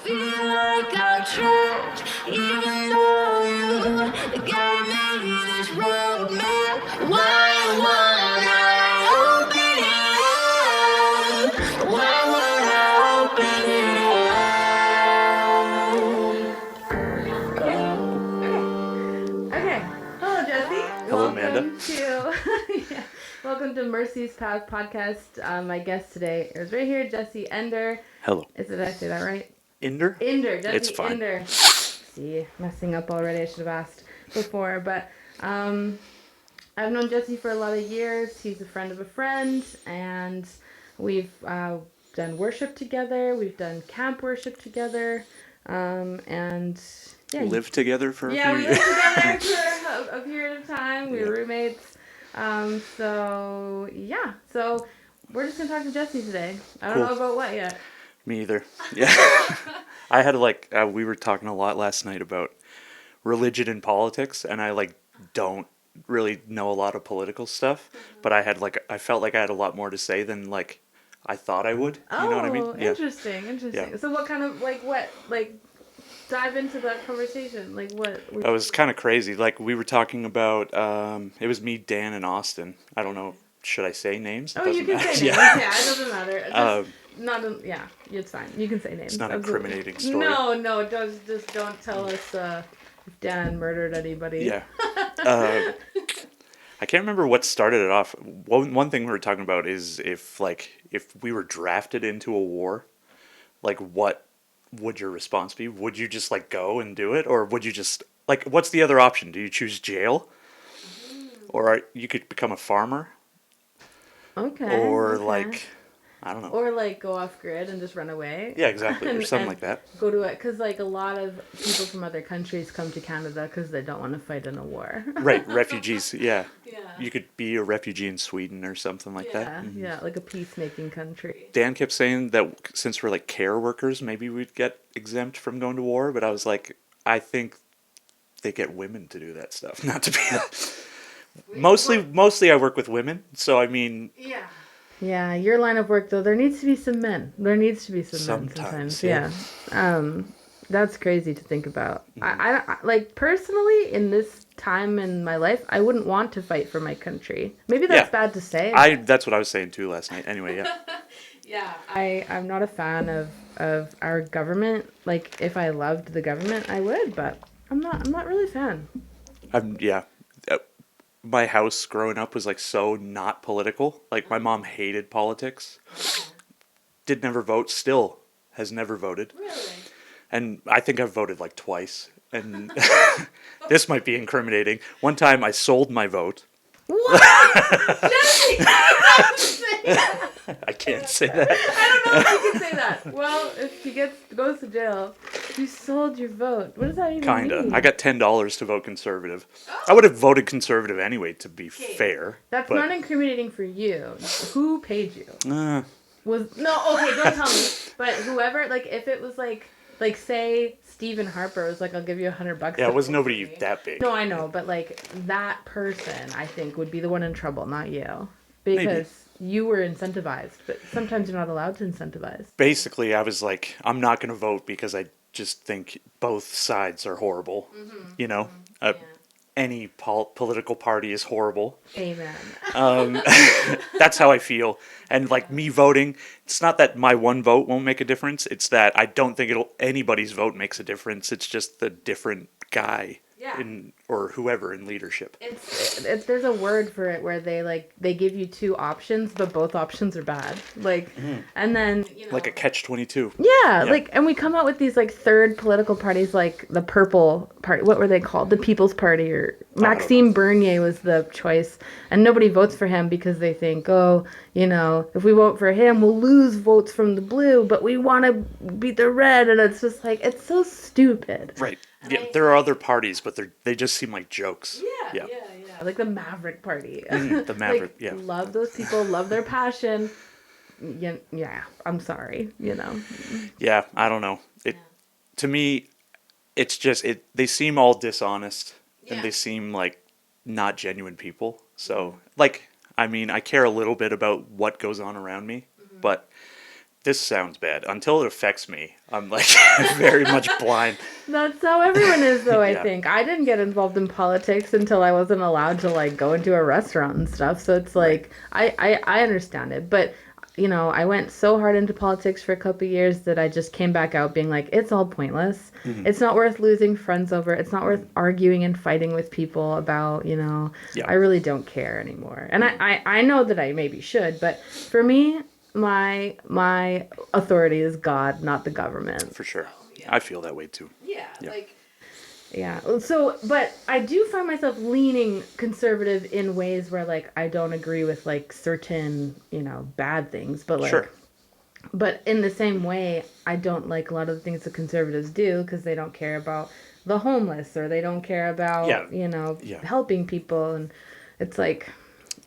feel like I'm trapped, even though you got me this roadmap. Why would I open it up? Why would I open it up? Okay. Hello, Jesse. Hello, Amanda. Yeah. Welcome to Mercy's Path podcast. My guest today is right here, Jesse Inder. Hello. Did I say that right? Inder? Jesse It's fine. Inder. See, messing up already. I should have asked before, but I've known Jesse for a lot of years. He's a friend of a friend, and we've done worship together. We've done camp worship together, and yeah, Lived together for a few we years. lived together for a period of time. We were roommates. So we're just gonna talk to Jesse today. I don't know about what yet. Me either. Yeah. I had we were talking a lot last night about religion and politics, and I don't really know a lot of political stuff, but I felt like I had a lot more to say than I thought I would. You know what I mean? Yeah. Interesting. Yeah. So what kind of dive into that conversation? What? It was kind of crazy. We were talking about it was me, Dan, and Austin. I don't know. Should I say names? You can say names. Yeah. Yeah, it doesn't matter. It's fine. You can say names. It's not an Absolutely. incriminating story. No, don't tell us if Dan murdered anybody. Yeah. I can't remember what started it off. One thing we were talking about is if we were drafted into a war, what would your response be? Would you just go and do it, or would you just what's the other option? Do you choose jail, or you could become a farmer? Okay. Or okay. I don't know. Or go off grid and just run away. Yeah, exactly. Or something like that. Go to it because a lot of people from other countries come to Canada because they don't want to fight in a war. Right, refugees. Yeah. Yeah. You could be a refugee in Sweden or something like that. Mm-hmm. Yeah, like a peacemaking country. Dan kept saying that since we're care workers, maybe we'd get exempt from going to war. But I was I think they get women to do that stuff, not to be. Mostly I work with women, so I mean. Yeah. Yeah, your line of work though, there needs to be some men. There needs to be some men sometimes. Yeah. That's crazy to think about. Mm-hmm. I personally in this time in my life, I wouldn't want to fight for my country. Maybe that's bad to say. That's what I was saying too last night. Anyway, yeah. Yeah. I'm not a fan of our government. If I loved the government, I would, but I'm not really a fan. My house growing up was so not political. My mom hated politics. Did never vote. Still has never voted. Really? And I think I've voted twice. And this might be incriminating. One time I sold my vote. What? Jesse! I can't say that. I don't know if you can say that. Well, if he goes to jail, you sold your vote. What does that even mean? I got $10 to vote conservative. Oh. I would have voted conservative anyway, to be fair. That's not incriminating for you. Who paid you? Don't tell me. But whoever, if it was say Stephen Harper was I'll give you $100. Yeah, it was nobody that big. No, I know, but that person, I think, would be the one in trouble, not you. Because you were incentivized, but sometimes you're not allowed to incentivize. Basically, I was I'm not going to vote because I just think both sides are horrible. Mm-hmm. You know? Mm-hmm. Any political party is horrible. Amen. That's how I feel. And me voting, it's not that my one vote won't make a difference. It's that I don't think anybody's vote makes a difference. It's just the different guy or whoever in leadership. It's there's a word for it where they give you two options, but both options are bad. And then a catch-22. Yeah, and we come out with these third political parties, the Purple Party. What were they called? The People's Party, or Maxime Bernier was the choice, and nobody votes for him because they think, if we vote for him, we'll lose votes from the blue, but we want to beat the red, and it's just it's so stupid. Right. Yeah, there are other parties, but they just seem like jokes. Yeah. Like the Maverick Party. The Maverick, Love those people, love their passion. Yeah, I'm sorry, Yeah, I don't know. To me, it's just they seem all dishonest, and they seem not genuine people. So, I care a little bit about what goes on around me, but this sounds bad. Until it affects me, I'm like very much blind. That's how everyone is, though, I Yeah. think. I didn't get involved in politics until I wasn't allowed to, like, go into a restaurant and stuff. So it's Right. like, I understand it. But, you know, I went so hard into politics for a couple of years that I just came back out being like, it's all pointless. Mhm. It's not worth losing friends over. It's not worth arguing and fighting with people about, you know, Yeah. I really don't care anymore. And I know that I maybe should, but for me, my authority is God, not the government. For sure. Yeah. I feel that way too. Yeah, Yeah. like yeah. So, but I do find myself leaning conservative in ways where like I don't agree with like certain, you know, bad things, but like Sure. but in the same way, I don't like a lot of the things the conservatives do because they don't care about the homeless or they don't care about, Yeah. you know, Yeah. helping people and it's like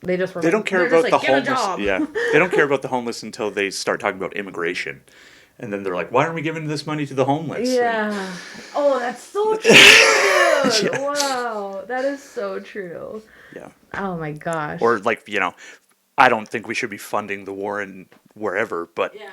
they just were They like, don't care they're about just the like, get a homeless. job. Yeah. They don't care about the homeless until they start talking about immigration. And then they're like, why aren't we giving this money to the homeless? Yeah. Oh, that's so true, dude. Yeah. Wow. That is so true. Yeah. Oh my gosh. Or like, you know, I don't think we should be funding the war in wherever, but yeah.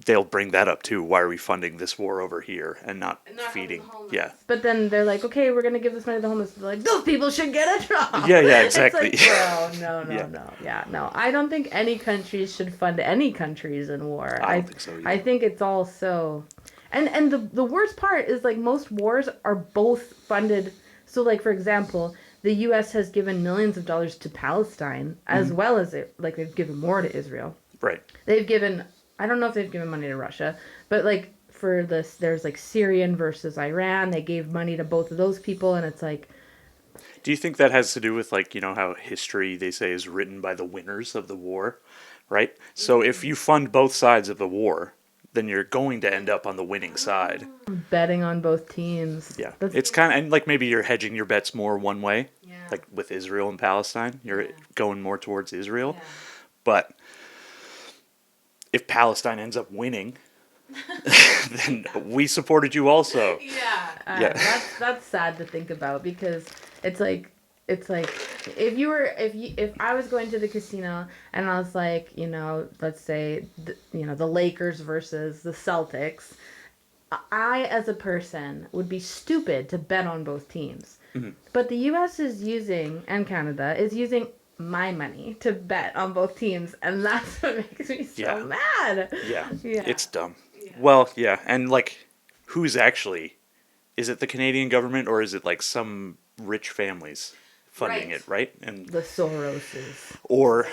they'll bring that up too. Why are we funding this war over here and not feeding? Yeah. But then they're like, okay, we're gonna give this money to the homeless. They're like, those people should get a job. Yeah, exactly. It's like, bro, no, Yeah. no. Yeah, no. I don't think any countries should fund any countries in war. I don't think so either. I think it's all so. And the worst part is like most wars are both funded. So like for example, the U.S. has given millions of dollars to Palestine as well as like they've given more to Israel. Right. They've given, I don't know if they've given money to Russia, but like for this, there's like Syrian versus Iran. They gave money to both of those people, and it's like, Do you think that has to do with like, you know, how history they say is written by the winners of the war, right? So if you fund both sides of the war, then you're going to end up on the winning side. betting on both teams. Yeah. That's, It's kind of, and like maybe you're hedging your bets more one way, yeah. like with Israel and Palestine, you're Yeah. going more towards Israel. Yeah. But if Palestine ends up winning, then we supported you also. Yeah. Yeah. That's sad to think about because it's like if I was going to the casino and I was like, you know, let's say the Lakers versus the Celtics, I as a person would be stupid to bet on both teams. Mm-hmm. But the US is using and Canada is using my money to bet on both teams and that's what makes me so mad. Yeah. Yeah. It's dumb. Yeah. Well, yeah, and like who's actually, is it the Canadian government or is it like some rich families funding Right. it, right? And The Soroses. or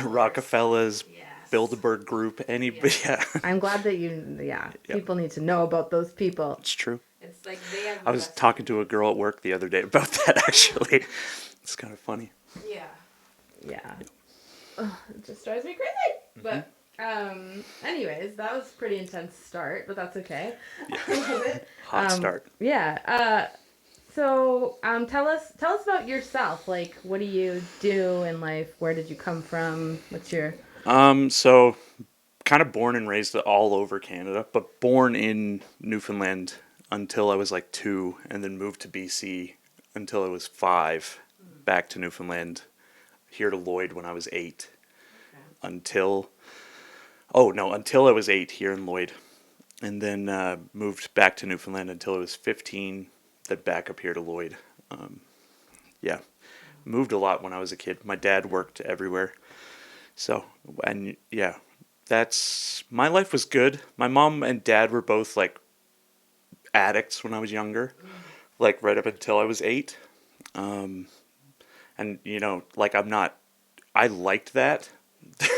Rockefellers, Yes. Bilderberg Group, anybody. Yeah. I'm glad that people need to know about those people. It's true. It's like they have. I was talking to a girl at work the other day about that actually. It's kind of funny. Yeah. Yeah. Ugh, it just drives me crazy. But anyways, that was a pretty intense start, but that's okay. I love it. Hot start. Yeah. So tell us about yourself. Like, what do you do in life? Where did you come from? What's your So kind of born and raised all over Canada, but born in Newfoundland until I was like 2 and then moved to BC until I was 5, back to Newfoundland, here to Lloyd when I was 8. Okay. Until I was 8 here in Lloyd. And then moved back to Newfoundland until I was 15, then back up here to Lloyd. Yeah. Moved a lot when I was a kid. My dad worked everywhere. So, and yeah, my life was good. My mom and dad were both like addicts when I was younger, like right up until I was 8. And you know, like I liked that.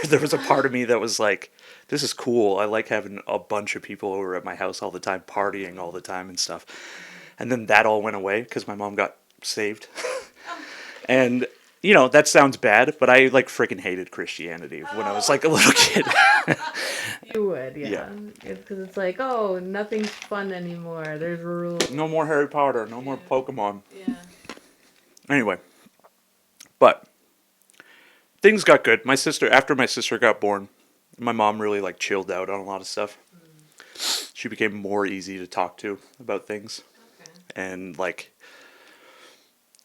There was a part of me that was like, this is cool. I like having a bunch of people over at my house all the time, partying all the time and stuff. And then that all went away because my mom got saved. And, you know, that sounds bad, but I like freaking hated Christianity when I was like a little kid. You would, yeah. Yeah. Because it's like, oh, nothing's fun anymore. There's rules. No more Harry Potter, no more Pokemon. Yeah. Anyway, but things got good. After my sister got born, my mom really like chilled out on a lot of stuff. She became more easy to talk to about things. Okay. And like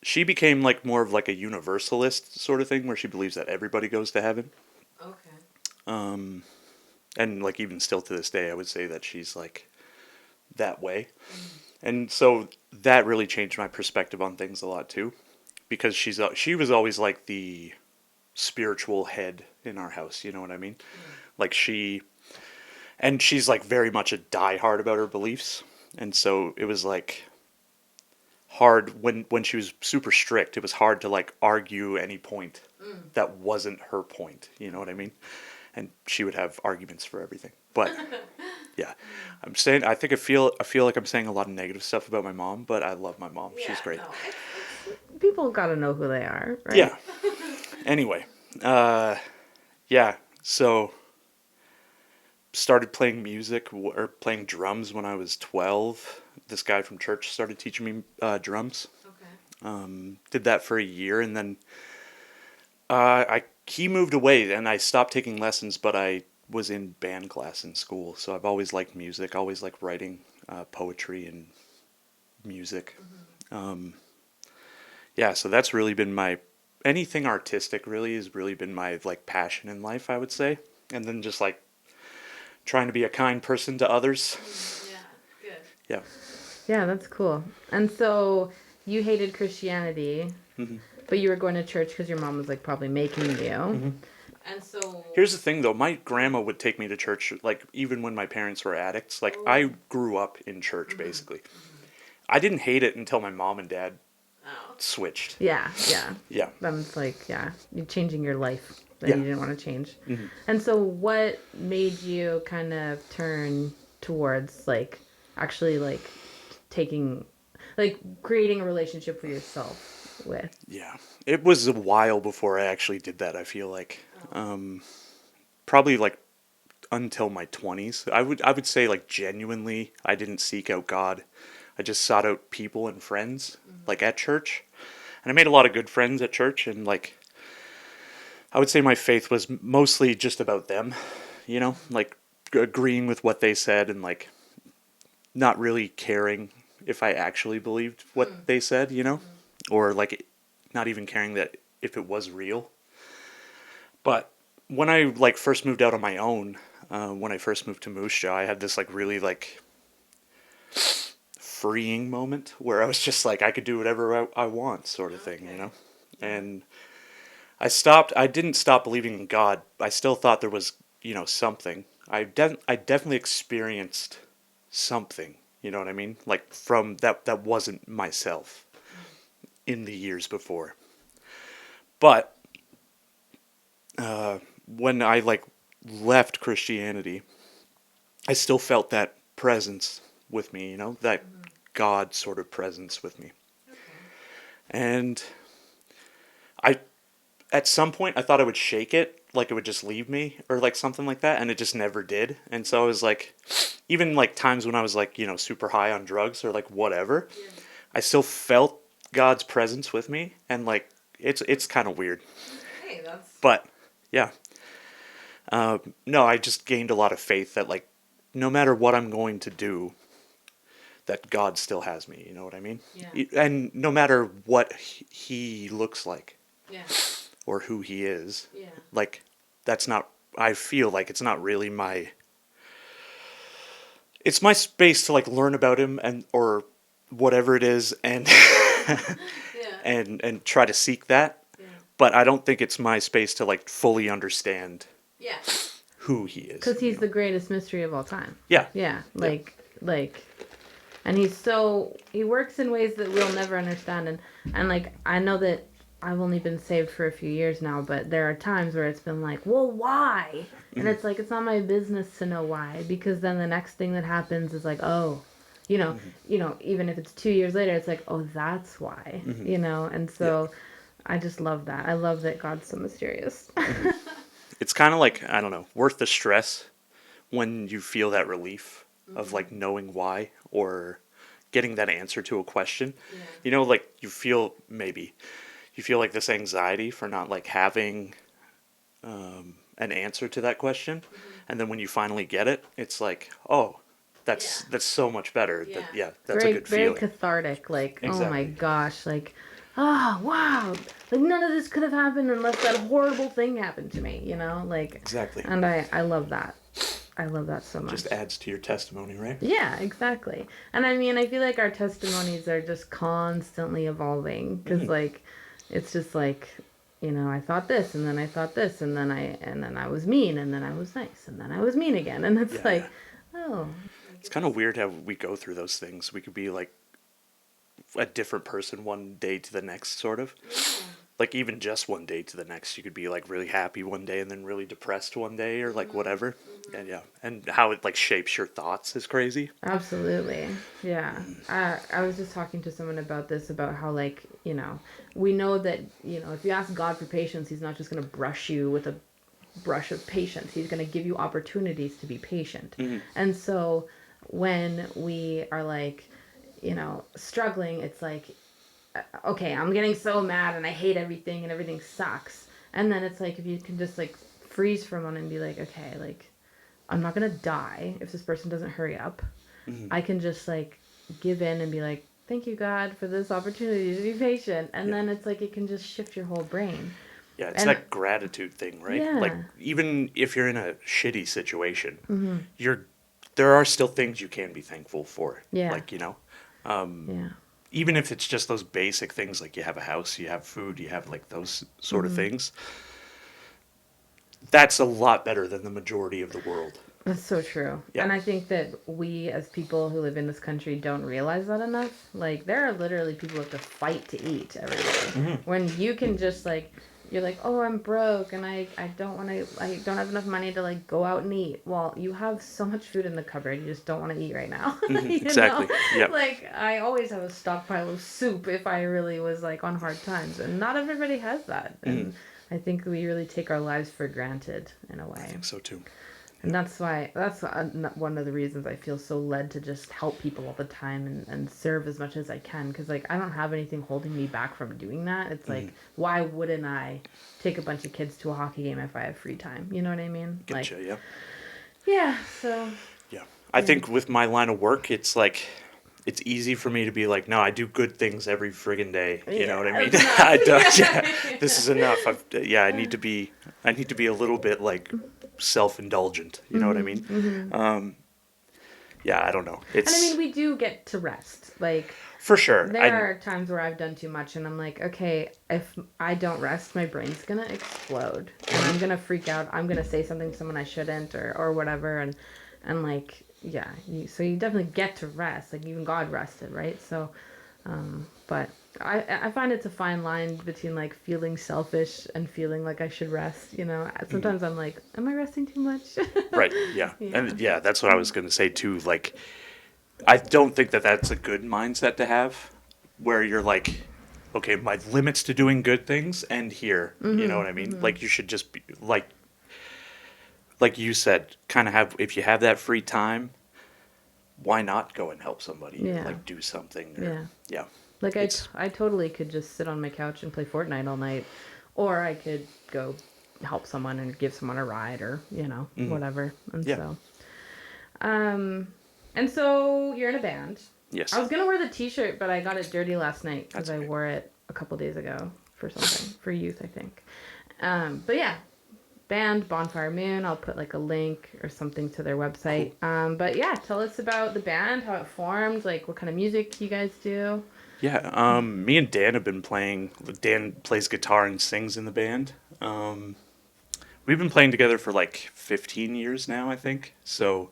she became like more of like a universalist sort of thing where she believes that everybody goes to heaven. Okay. And like even still to this day, I would say that she's like that way. And so that really changed my perspective on things a lot too, because she was always like the spiritual head in our house. You know what I mean? Like she's like very much a diehard about her beliefs, and so it was like hard when she was super strict. It was hard to like argue any point that wasn't her point. You know what I mean? And she would have arguments for everything. But yeah, I feel like I'm saying a lot of negative stuff about my mom, but I love my mom. She's great. No, people gotta know who they are, right? Yeah. Anyway, yeah. So started playing music or playing drums when I was 12. This guy from church started teaching me drums. Okay. Did that for a year, and then he moved away, and I stopped taking lessons. But I was in band class in school, so I've always liked music. Always liked writing poetry and music. Yeah, so that's really been my anything artistic. Really has really been my like passion in life, I would say, and then just like trying to be a kind person to others. Yeah, good. Yeah. Yeah, that's cool. And so you hated Christianity, but you were going to church because your mom was like probably making you. And so Here's the thing though, my grandma would take me to church like even when my parents were addicts. Like I grew up in church basically. I didn't hate it until my mom and dad switched. yeah. Yeah. Then it's like, yeah, you're changing your life that Yeah. you didn't want to change. And so what made you kind of turn towards like actually like creating a relationship with yourself with? Yeah. It was a while before I actually did that, I feel like. Probably like until my 20s. I would say like genuinely I didn't seek out God. I just sought out people and friends like at church. And I made a lot of good friends at church, and like I would say my faith was mostly just about them, you know, like agreeing with what they said and like not really caring if I actually believed what they said, you know, or like not even caring that if it was real. But when I like first moved out on my own, when I first moved to Moose Jaw, I had this like really like freeing moment where I was just like I could do whatever I want, sort of thing, you know. And I didn't stop believing in God. I still thought there was, you know, something. I definitely experienced something, you know what I mean? Like from that wasn't myself in the years before. But when I like left Christianity, I still felt that presence with me, you know, that God sort of presence with me. And I at some point I thought I would shake it, like it would just leave me or like something like that, and it just never did. And so I was like, even like times when I was like, you know, super high on drugs or like whatever, I still felt God's presence with me, and like it's kind of weird. Hey, that's But yeah, no, I just gained a lot of faith that like no matter what I'm going to do, that God still has me. You know what I mean? Yeah. And no matter what He looks like yeah. or who He is, Yeah. like that's not. I feel like it's not really my. It's my space to like learn about Him and or whatever it is and and try to seek that. Yeah. But I don't think it's my space to like fully understand. Yeah. Who He is. Because He's the greatest mystery of all time. Yeah. Yeah. Like. And he works in ways that we'll never understand. And like, I know that I've only been saved for a few years now, but there are times where it's been like, well, why? And it's like, it's not my business to know why, because then the next thing that happens is like, oh, you know, even if it's 2 years later, it's like, oh, that's why, you know? And so I just love that. I love that God's so mysterious. It's kind of like, I don't know, worth the stress when you feel that relief of like knowing why or getting that answer to a question. Yeah. You know, like you feel like this anxiety for not like having an answer to that question, and then when you finally get it, it's like, oh, that's so much better. That's a good feeling. Very cathartic. Like, exactly. Oh my gosh, like, oh wow, like none of this could have happened unless that horrible thing happened to me. You know, like exactly. And I love that. I love that so much. Just adds to your testimony, right? Yeah, exactly. And I mean, I feel like our testimonies are just constantly evolving because, like, it's just like, I thought this, and then I thought this, and then I was mean, and then I was nice, and then I was mean again, and it's Yeah, yeah. oh, It's kind of weird how we go through those things. We could be like a different person one day to the next, sort of. Like even just one day to the next, you could be like really happy one day and then really depressed one day, or like whatever. And yeah, and how it like shapes your thoughts is crazy. absolutely. Yeah. I was just talking to someone about this, about how, like, we know that, if you ask God for patience, He's not just going to brush you with a brush of patience. He's going to give you opportunities to be patient. And so when we are like, struggling, it's like, okay, I'm getting so mad and I hate everything and everything sucks. And then it's like, if you can just like freeze for a moment and be like, okay, like, I'm not going to die if this person doesn't hurry up. I can just like give in and be like, thank you, God, for this opportunity to be patient. And then it's like, it can just shift your whole brain. Yeah, it's And that gratitude thing, right? Like yeah. even if you're in a shitty situation, there are still things you can be thankful for. Yeah. Like, Yeah. even if it's just those basic things, like you have a house, you have food, you have like those sort of things. That's a lot better than the majority of the world. That's so true. Yeah. And I think that we, as people who live in this country, don't realize that enough. Like, there are literally people who have to fight to eat every day. When you can just, like, you're like, oh, I'm broke and I don't have enough money to, like, go out and eat. Well, you have so much food in the cupboard, you just don't want to eat right now. Exactly. Yeah. Like, I always have a stockpile of soup if I really was, like, on hard times. And not everybody has that. And I think we really take our lives for granted in a way. I think so too. And that's one of the reasons I feel so led to just help people all the time and serve as much as I can. Because, like, I don't have anything holding me back from doing that. It's like, why wouldn't I take a bunch of kids to a hockey game if I have free time? You know what I mean? Getcha, like, yeah. Yeah, so. Yeah. I think with my line of work, it's like, it's easy for me to be like, no, I do good things every friggin' day. You know what I mean? I don't, yeah, this is enough. I need to be a little bit like self-indulgent. You know what I mean? Yeah, I don't know. And I mean, we do get to rest. Like, for sure. There are times where I've done too much and I'm like, okay, if I don't rest, my brain's going to explode. And I'm going to freak out. I'm going to say something to someone I shouldn't or whatever. And like, yeah, so you definitely get to rest. Like, even God rested, right? So, but I find it's a fine line between, like, feeling selfish and feeling like I should rest, Sometimes I'm like, am I resting too much? Right, yeah. Yeah. And yeah, that's what I was going to say too. Like, I don't think that that's a good mindset to have, where you're like, okay, my limits to doing good things end here. You know what I mean? Like, you should just be like you said, kind of have, if you have that free time, why not go and help somebody? Yeah. Or like do something. Or, yeah. Like, I totally could just sit on my couch and play Fortnite all night, or I could go help someone and give someone a ride, or whatever. And and so you're in a band. Yes. I was gonna wear the T-shirt, but I got it dirty last night because I wore it a couple days ago for something for youth, I think. But yeah, band Bonfire Moon. I'll put like a link or something to their website. Cool. But yeah, tell us about the band, how it formed, like what kind of music you guys do. Yeah, me and Dan have been playing. Dan plays guitar and sings in the band. We've been playing together for like 15 years now, I think. So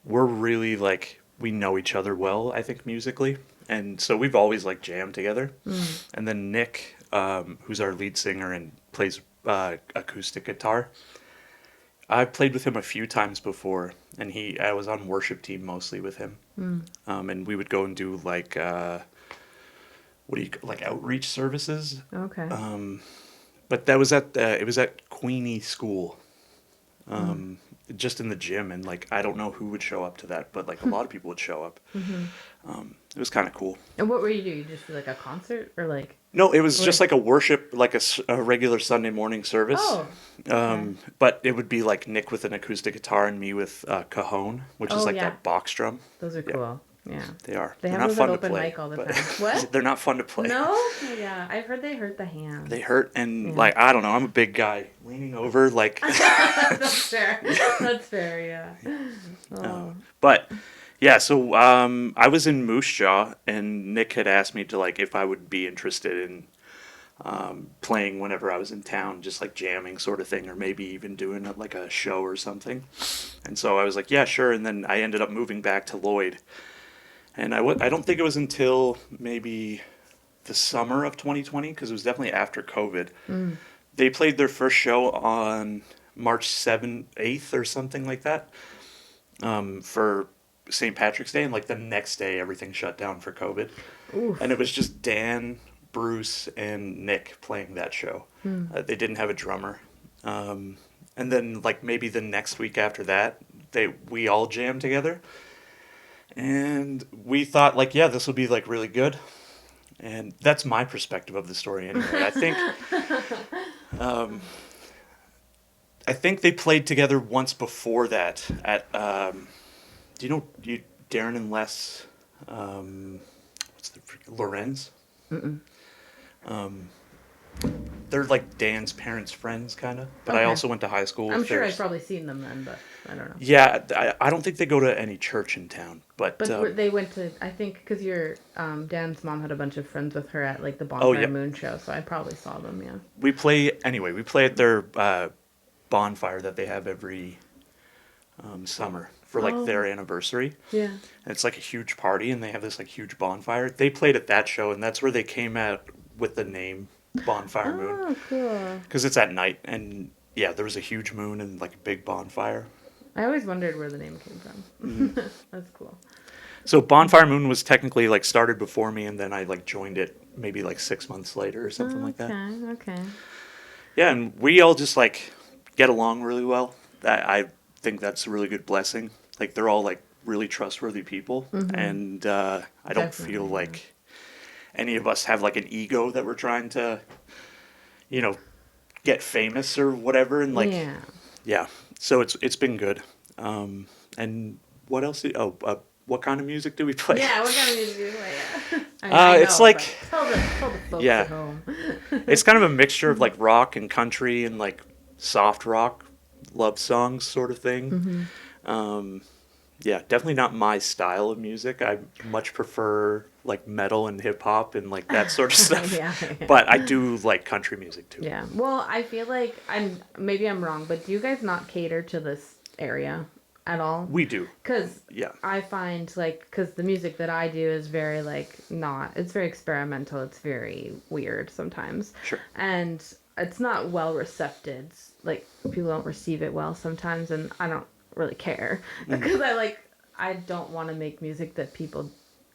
we're really like, we know each other well, I think, musically. And so we've always like jammed together. And then Nick, who's our lead singer and plays acoustic guitar, I played with him a few times before, and I was on worship team mostly with him. And we would go and do like like outreach services. Okay. But that was it was at Queenie School, just in the gym, and like I don't know who would show up to that, but like a lot of people would show up. It was kind of cool. And what were you doing? You just do like a concert or like? No, it was just like a worship, like a regular Sunday morning service. Oh. Okay. But it would be like Nick with an acoustic guitar and me with cajon, which is like that box drum. Those are cool. Yeah. They are. They They're have not those fun at to open play. mic all the but time. What? They're not fun to play. No? Yeah. I've heard they hurt the hands. They hurt, and Yeah. like I don't know. I'm a big guy, leaning over like. That's fair. That's fair. Yeah. Oh. But yeah, so I was in Moose Jaw, and Nick had asked me to like if I would be interested in playing whenever I was in town, just like jamming sort of thing, or maybe even doing like a show or something. And so I was like, yeah, sure. And then I ended up moving back to Lloyd, and I don't think it was until maybe the summer of 2020, because it was definitely after COVID. They played their first show on March 7th, 8th, or something like that, for St. Patrick's Day, and like the next day everything shut down for COVID. Oof. And it was just Dan, Bruce, and Nick playing that show. They didn't have a drummer. And then like maybe the next week after that, we all jammed together. And we thought like, yeah, this will be like really good. And that's my perspective of the story anyway. I think they played together once before that at do you know Darren and Les Lorenz? They're like Dan's parents' friends, kind of. But I Okay. also went to high school with I'm sure theirs. I've probably seen them then, but I don't know. Yeah, I don't think they go to any church in town. But They went to, I think, because your Dan's mom had a bunch of friends with her at like the Bonfire yeah. Moon show, so I probably saw them. Yeah. we play at their bonfire that they have every summer for like their anniversary. Yeah. And it's like a huge party, and they have this like huge bonfire. They played at that show, and that's where they came out with the name Bonfire Moon, Oh, cool. because it's at night, and yeah, there was a huge moon and like a big bonfire. I always wondered where the name came from. That's cool. So Bonfire Moon was technically like started before me, and then I like joined it maybe like 6 months later or something like that. Okay. Yeah, and we all just like get along really well. I think that's a really good blessing. Like they're all like really trustworthy people, and I don't Definitely, feel yeah. like any of us have like an ego that we're trying to, get famous or whatever. And like, yeah. So it's been good. And what else? What kind of music do we play? Yeah, what kind of music do you play? Yeah. I it's know, like- but tell the folks Yeah. at home. It's kind of a mixture of like rock and country and like soft rock, love songs sort of thing. Yeah, definitely not my style of music. I much prefer like metal and hip hop and like that sort of stuff. Yeah. But I do like country music too. Yeah. Well, I feel like maybe I'm wrong, but do you guys not cater to this area at all? We do. Because Yeah. I find because the music that I do is very it's very experimental. It's very weird sometimes. Sure. And it's not well received. Like people don't receive it well sometimes, and I don't really care because I don't want to make music that people,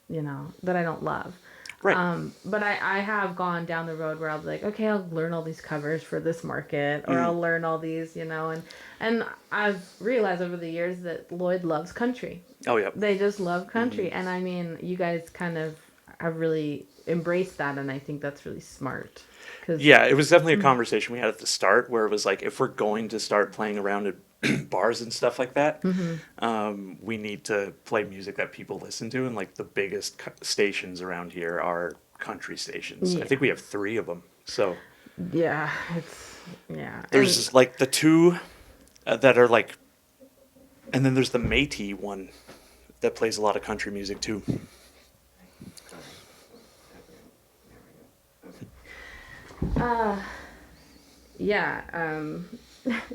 that I don't love. Right. But I have gone down the road where I'll be like, okay, I'll learn all these covers for this market, or I'll learn all these, and I've realized over the years that Lloyd loves country. Oh yeah. They just love country, and I mean, you guys kind of have really embraced that, and I think that's really smart. Yeah, it was definitely a conversation we had at the start where it was like, if we're going to start playing around at bars and stuff like that, we need to play music that people listen to, and like the biggest stations around here are country stations. Yeah. I think we have 3 of them. So Yeah, there's like the 2 that are like, and then there's the Métis one that plays a lot of country music too.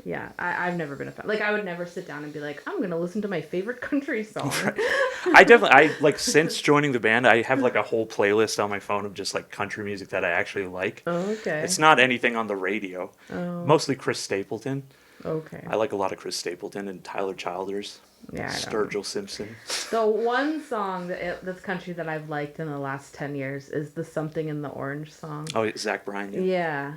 Yeah, I've never been a fan. Like, I would never sit down and be like, I'm gonna listen to my favorite country song. I like, since joining the band, I have like a whole playlist on my phone of just like country music that I actually like. Oh, okay. It's not anything on the radio. Oh. Mostly Chris Stapleton. Okay. I like a lot of Chris Stapleton and Tyler Childers. Yeah, I don't. Sturgill Simpson. The one song that's country that I've liked in the last 10 years is the Something in the Orange song. Oh, Zach Bryan. Yeah. Yeah.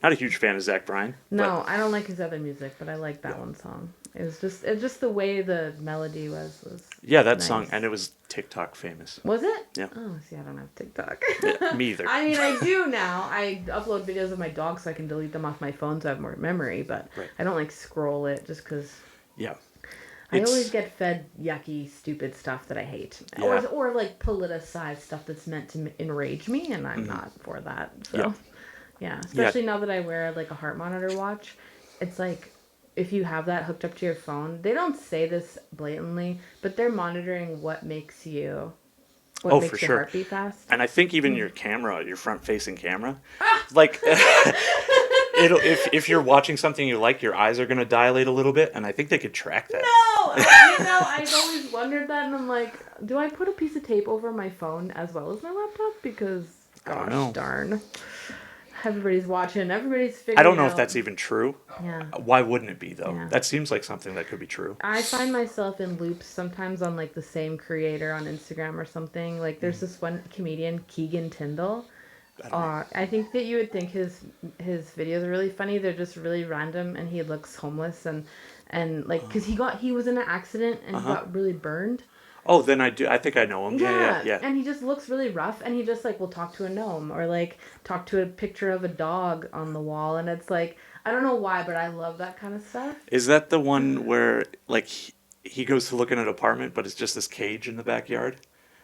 Not a huge fan of Zach Bryan. No, I don't like his other music, but I like that one song. It's just the way the melody was. Yeah, that nice. song, and it was TikTok famous. Was it? Yeah. Oh, see, I don't have TikTok. Yeah, me either. I mean, I do now. I upload videos of my dog so I can delete them off my phone so I have more memory, but Right. I don't scroll it just because Yeah. I always It's get fed yucky, stupid stuff that I hate, yeah. or like politicized stuff that's meant to enrage me, and I'm Hmm. not for that. Yeah. So yeah, Yeah. especially now that I wear like a heart monitor watch, it's like if you have that hooked up to your phone, they don't say this blatantly, but they're monitoring what Oh, for makes your sure. heart beat fast. And I think even your camera, your front-facing camera, like it'll if you're watching something you like, your eyes are gonna dilate a little bit, and I think they could track No, that. I've always wondered that, and I'm like, do I put a piece of tape over my phone as well as my laptop? Because, I don't gosh know. darn, everybody's watching, everybody's I don't figuring know if out. that's even true. Yeah, Why wouldn't it be though? yeah. That seems like something that could be true. I find myself in loops sometimes on like the same creator on Instagram or something. Like there's this one comedian, Keegan Tyndall. I don't know. I think that you would think his videos are really funny. They're just really random, and he looks homeless and like because he was in an accident and he Uh-huh. got really burned. Oh, then I do. I think I know him. Yeah, yeah, Yeah, yeah. and he just looks really rough, and he just like will talk to a gnome or like talk to a picture of a dog on the wall, and it's like I don't know why, but I love that kind of stuff. Is that the one where like he goes to look in an apartment, but it's just this cage in the backyard,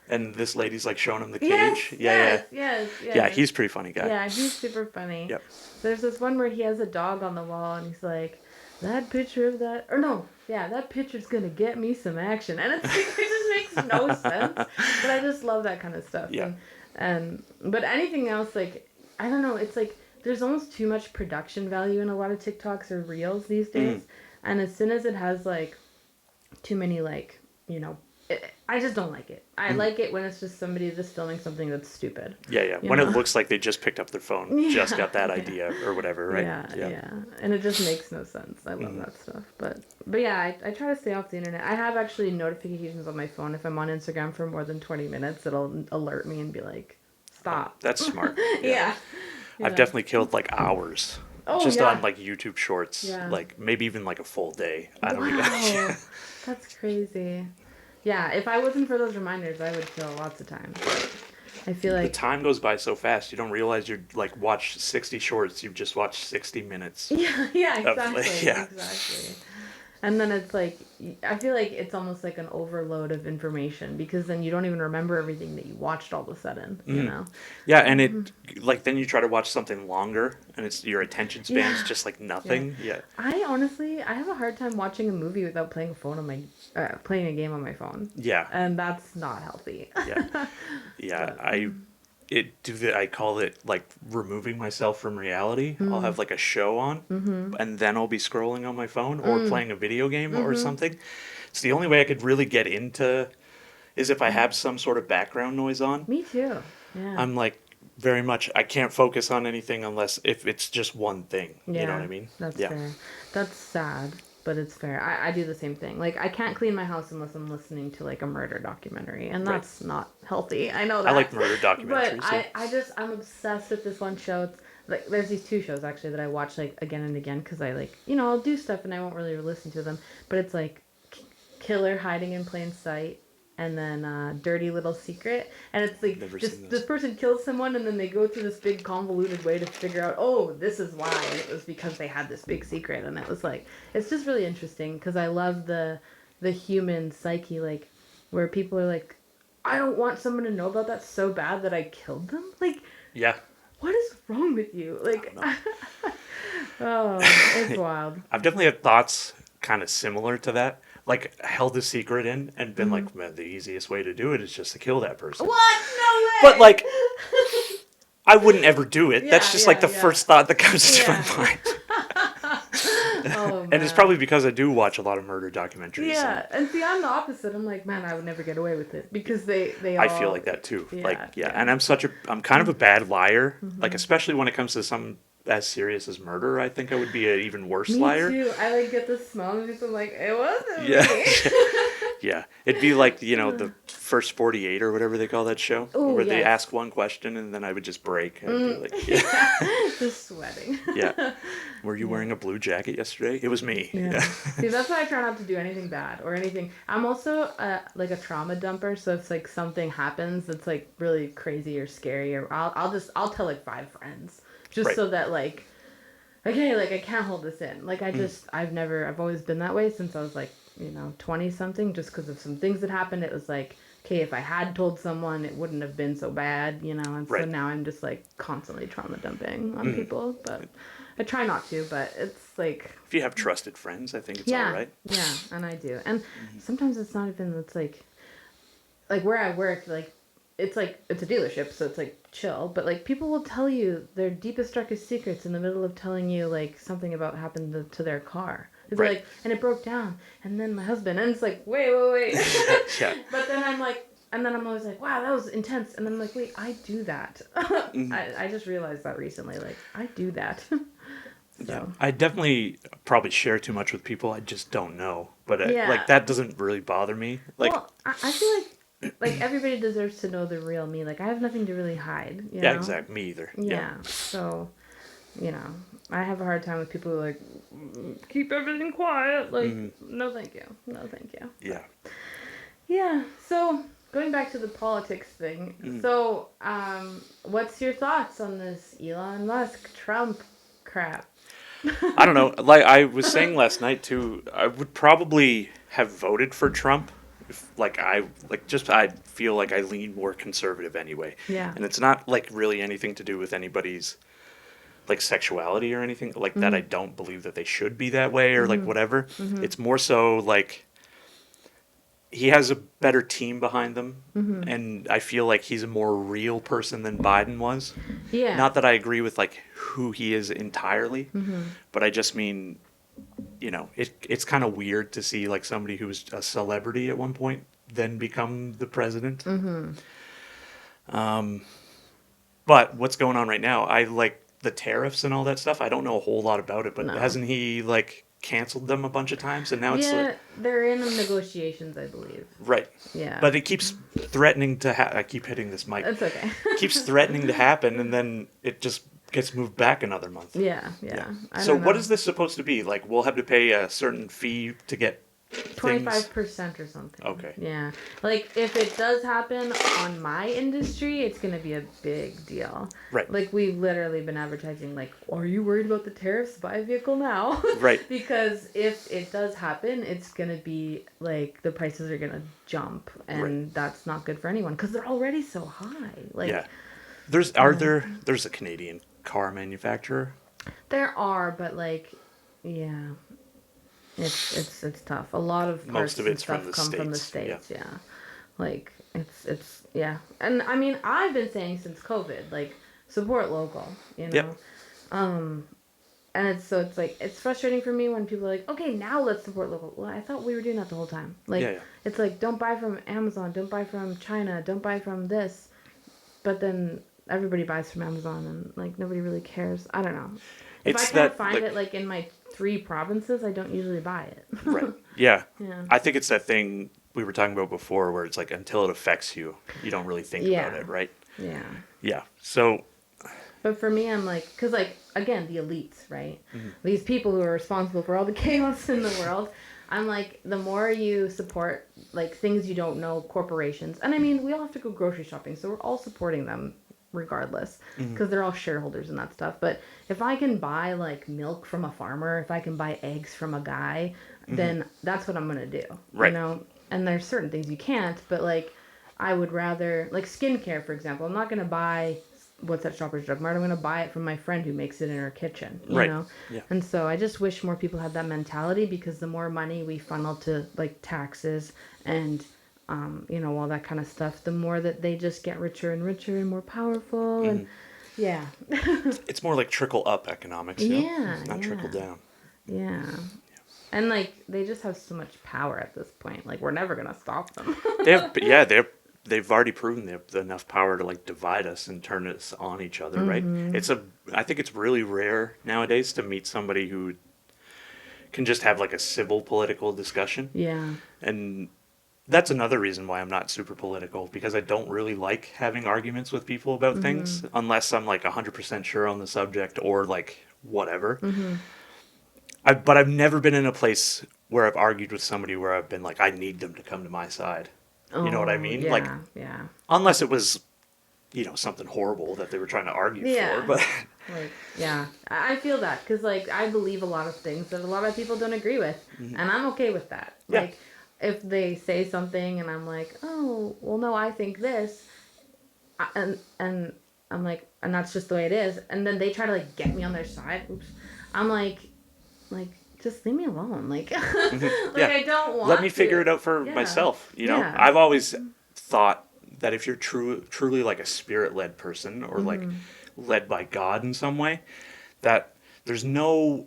and this lady's like showing him the Yes, cage? Yeah, yeah, yes, yes, yeah. yes. He's a pretty funny guy. Yeah, he's super funny. Yep. There's this one where he has a dog on the wall, and he's like, "That picture of that, or no, yeah, that picture's gonna get me some action," and it's like, it just makes no sense. But I just love that kind of stuff. Yeah. And but anything else, like I don't know, it's like there's almost too much production value in a lot of TikToks or Reels these days, and as soon as it has like too many like I just don't like it. I like it when it's just somebody just filming something that's stupid. Yeah, yeah. You When it know? looks like they just picked up their phone, just got that Yeah. idea or whatever, right? Yeah. And it just makes no sense. I love that stuff. But yeah, I try to stay off the internet. I have actually notifications on my phone. If I'm on Instagram for more than 20 minutes, it'll alert me and be like, stop. That's smart. Yeah. I've definitely killed like hours Oh, just yeah. on like YouTube Shorts, Yeah. like maybe even like a full day. I don't Wow. even. That's crazy. Yeah, if I wasn't for those reminders, I would kill lots of time. I feel The like time goes by so fast. You don't realize you're like watch 60 shorts. You've just watched 60 minutes. yeah, Of, exactly, yeah. exactly. And then it's like I feel like it's almost like an overload of information because then you don't even remember everything that you watched all of a sudden, you know. Yeah, and it like then you try to watch something longer, and it's your attention span's Yeah. just like nothing. Yeah. I honestly I have a hard time watching a movie without playing a phone on my playing a game on my phone, Yeah. and that's not healthy. Yeah. Yeah. I call it like removing myself from reality. I'll have like a show on, and then I'll be scrolling on my phone or playing a video game or something. It's the only way I could really get into is if I have some sort of background noise on. Me too. Yeah. I'm like very much I can't focus on anything unless if it's just one thing. You know what I mean? That's Yeah. fair. That's sad, but it's fair. I do the same thing. Like I can't clean my house unless I'm listening to like a murder documentary, and Right. that's not healthy. I know that. I like murder But documentaries. Yeah. I'm obsessed with this one show. It's like there's these two shows actually that I watch like again and again because I like I'll do stuff and I won't really listen to them. But it's like Killer Hiding in Plain Sight. And then Dirty Little Secret, and it's like Never this seen this. this person kills someone, and then they go through this big convoluted way to figure out, oh, this is why, and it was because they had this big secret, and it was like it's just really interesting because I love the human psyche, like where people are like, I don't want someone to know about that so bad that I killed them. Like, Yeah. what is wrong with you? Like, oh, it's wild. I've definitely had thoughts kind of similar to that. Like held a secret in and been like, man, the easiest way to do it is just to kill that person. What? No way. But like, I wouldn't ever do it. Yeah, That's just like the yeah. first thought that comes into Yeah. my mind. Oh, And it's man. probably because I do watch a lot of murder documentaries. Yeah, and see, I'm the opposite. I'm like, man, I would never get away with it because they all. I feel like that too. Yeah, Like, yeah. yeah. And I'm kind of a bad liar. Like, especially when it comes to some as serious as murder, I think I would be an even worse Me liar. too. I like get the smell and just I'm like, it wasn't Yeah. me. Yeah. It'd be like, the first 48 or whatever they call that show. Ooh, where they yes. ask one question and then I would just break. I'd be like, yeah. Just sweating. Yeah. Were you wearing a blue jacket yesterday? It was me. Yeah. See, that's why I try not to do anything bad or anything. I'm also like a trauma dumper, so if like something happens that's like really crazy or scary, or I'll tell like 5 friends just Right. so that like, okay, like I can't hold this in. Like I've always been that way since I was like 20 something, just because of some things that happened. It was like, okay, if I had told someone, it wouldn't have been so bad, and so Right. now I'm just like constantly trauma dumping on people, but I try not to, but it's like, If you have trusted friends, I think it's all yeah, right. yeah, and I do. And sometimes it's not even, it's like where I work, it's a dealership, so it's like chill, but like people will tell you their deepest, darkest secrets in the middle of telling you like something about happened to their car. It's Right. like, and it broke down, and then my husband, and it's like, wait. Yeah. But then I'm like, and then I'm always like, wow, that was intense, and then I'm like, wait, I do that. I just realized that recently, like I do that. Yeah, So I definitely probably share too much with people I just don't know, but yeah. like that doesn't really bother me. Like, Well, I feel like everybody deserves to know the real me. Like I have nothing to really hide. yeah, exactly. Me either. Yeah. So, I have a hard time with people who are like keep everything quiet. Like, no, thank you. No, thank you. Yeah. Yeah. So going back to the politics thing. So, what's your thoughts on this Elon Musk Trump crap? I don't know. Like I was saying last night too, I would probably have voted for Trump if I feel like I lean more conservative anyway. Yeah. And it's not like really anything to do with anybody's like sexuality or anything like that. I don't believe that they should be that way or like whatever. It's more so like he has a better team behind them, and I feel like he's a more real person than Biden was. Yeah. Not that I agree with like who he is entirely, but I just mean, it's kind of weird to see like somebody who was a celebrity at one point then become the president. But what's going on right now? I like the tariffs and all that stuff. I don't know a whole lot about it, but No. hasn't he like canceled them a bunch of times, and now it's Yeah, like, they're in negotiations, I believe. right. Yeah. But it keeps threatening to I keep hitting this mic. That's okay. Keeps threatening to happen, and then it just gets moved back another month. Yeah. So what is this supposed to be? Like we'll have to pay a certain fee to get 25% or something. Okay. Yeah. Like if it does happen on my industry, it's going to be a big deal. Right. Like we've literally been advertising like, are you worried about the tariffs? Buy a vehicle now. Right. Because if it does happen, it's going to be like the prices are going to jump, and that's not good for anyone because they're already so high. Like yeah. There's a Canadian car manufacturer. There are, but like yeah. It's tough. A lot of parts Most of it's and from stuff the come from the States, States, yeah. Like it's yeah. And I mean, I've been saying since COVID, like support local, Yep. And it's like it's frustrating for me when people are like, "Okay, now let's support local." Well, I thought we were doing that the whole time. Like Yeah. it's like don't buy from Amazon, don't buy from China, don't buy from this. But then everybody buys from Amazon and like nobody really cares. I don't know. If I can't find it like in my 3 provinces, I don't usually buy it. Right. Yeah. Yeah. I think it's that thing we were talking about before where it's like until it affects you, you don't really think about it, right? Yeah. Yeah. So But for me, I'm like, because like, again, the elites, right? These people who are responsible for all the chaos in the world. I'm like, the more you support like things you don't know, corporations, and I mean, we all have to go grocery shopping, so we're all supporting them regardless because they're all shareholders and that stuff. But if I can buy like milk from a farmer, if I can buy eggs from a guy, then that's what I'm gonna do. Right. And there's certain things you can't, but like I would rather like skincare, for example. I'm not gonna buy what's at Shoppers Drug Mart. I'm gonna buy it from my friend who makes it in her kitchen. You know. Yeah. And so I just wish more people had that mentality because the more money we funnel to like taxes and all that kind of stuff, the more that they just get richer and richer and more powerful. And yeah. It's more like trickle up economics, not trickle down. Yeah. And like they just have so much power at this point. Like we're never gonna stop them. They've already proven they have enough power to like divide us and turn us on each other, right? I think it's really rare nowadays to meet somebody who can just have like a civil political discussion. Yeah. And that's another reason why I'm not super political, because I don't really like having arguments with people about things unless I'm like 100% sure on the subject or like whatever. But I've never been in a place where I've argued with somebody where I've been like, I need them to come to my side. You know what I mean? Yeah, like, yeah. unless it was, something horrible that they were trying to argue for. But Like, yeah, I feel that because like I believe a lot of things that a lot of people don't agree with, and I'm okay with that. Yeah. Like, if they say something and I'm like, oh, well, no, I think this, and I'm like, and that's just the way it is, and then they try to like get me on their side. Oops, I'm like just leave me alone. Like, like Yeah. I don't want. Let me figure to. it out for Yeah, myself. yeah. I've always thought that if you're truly like a spirit led person or like led by God in some way, that there's no,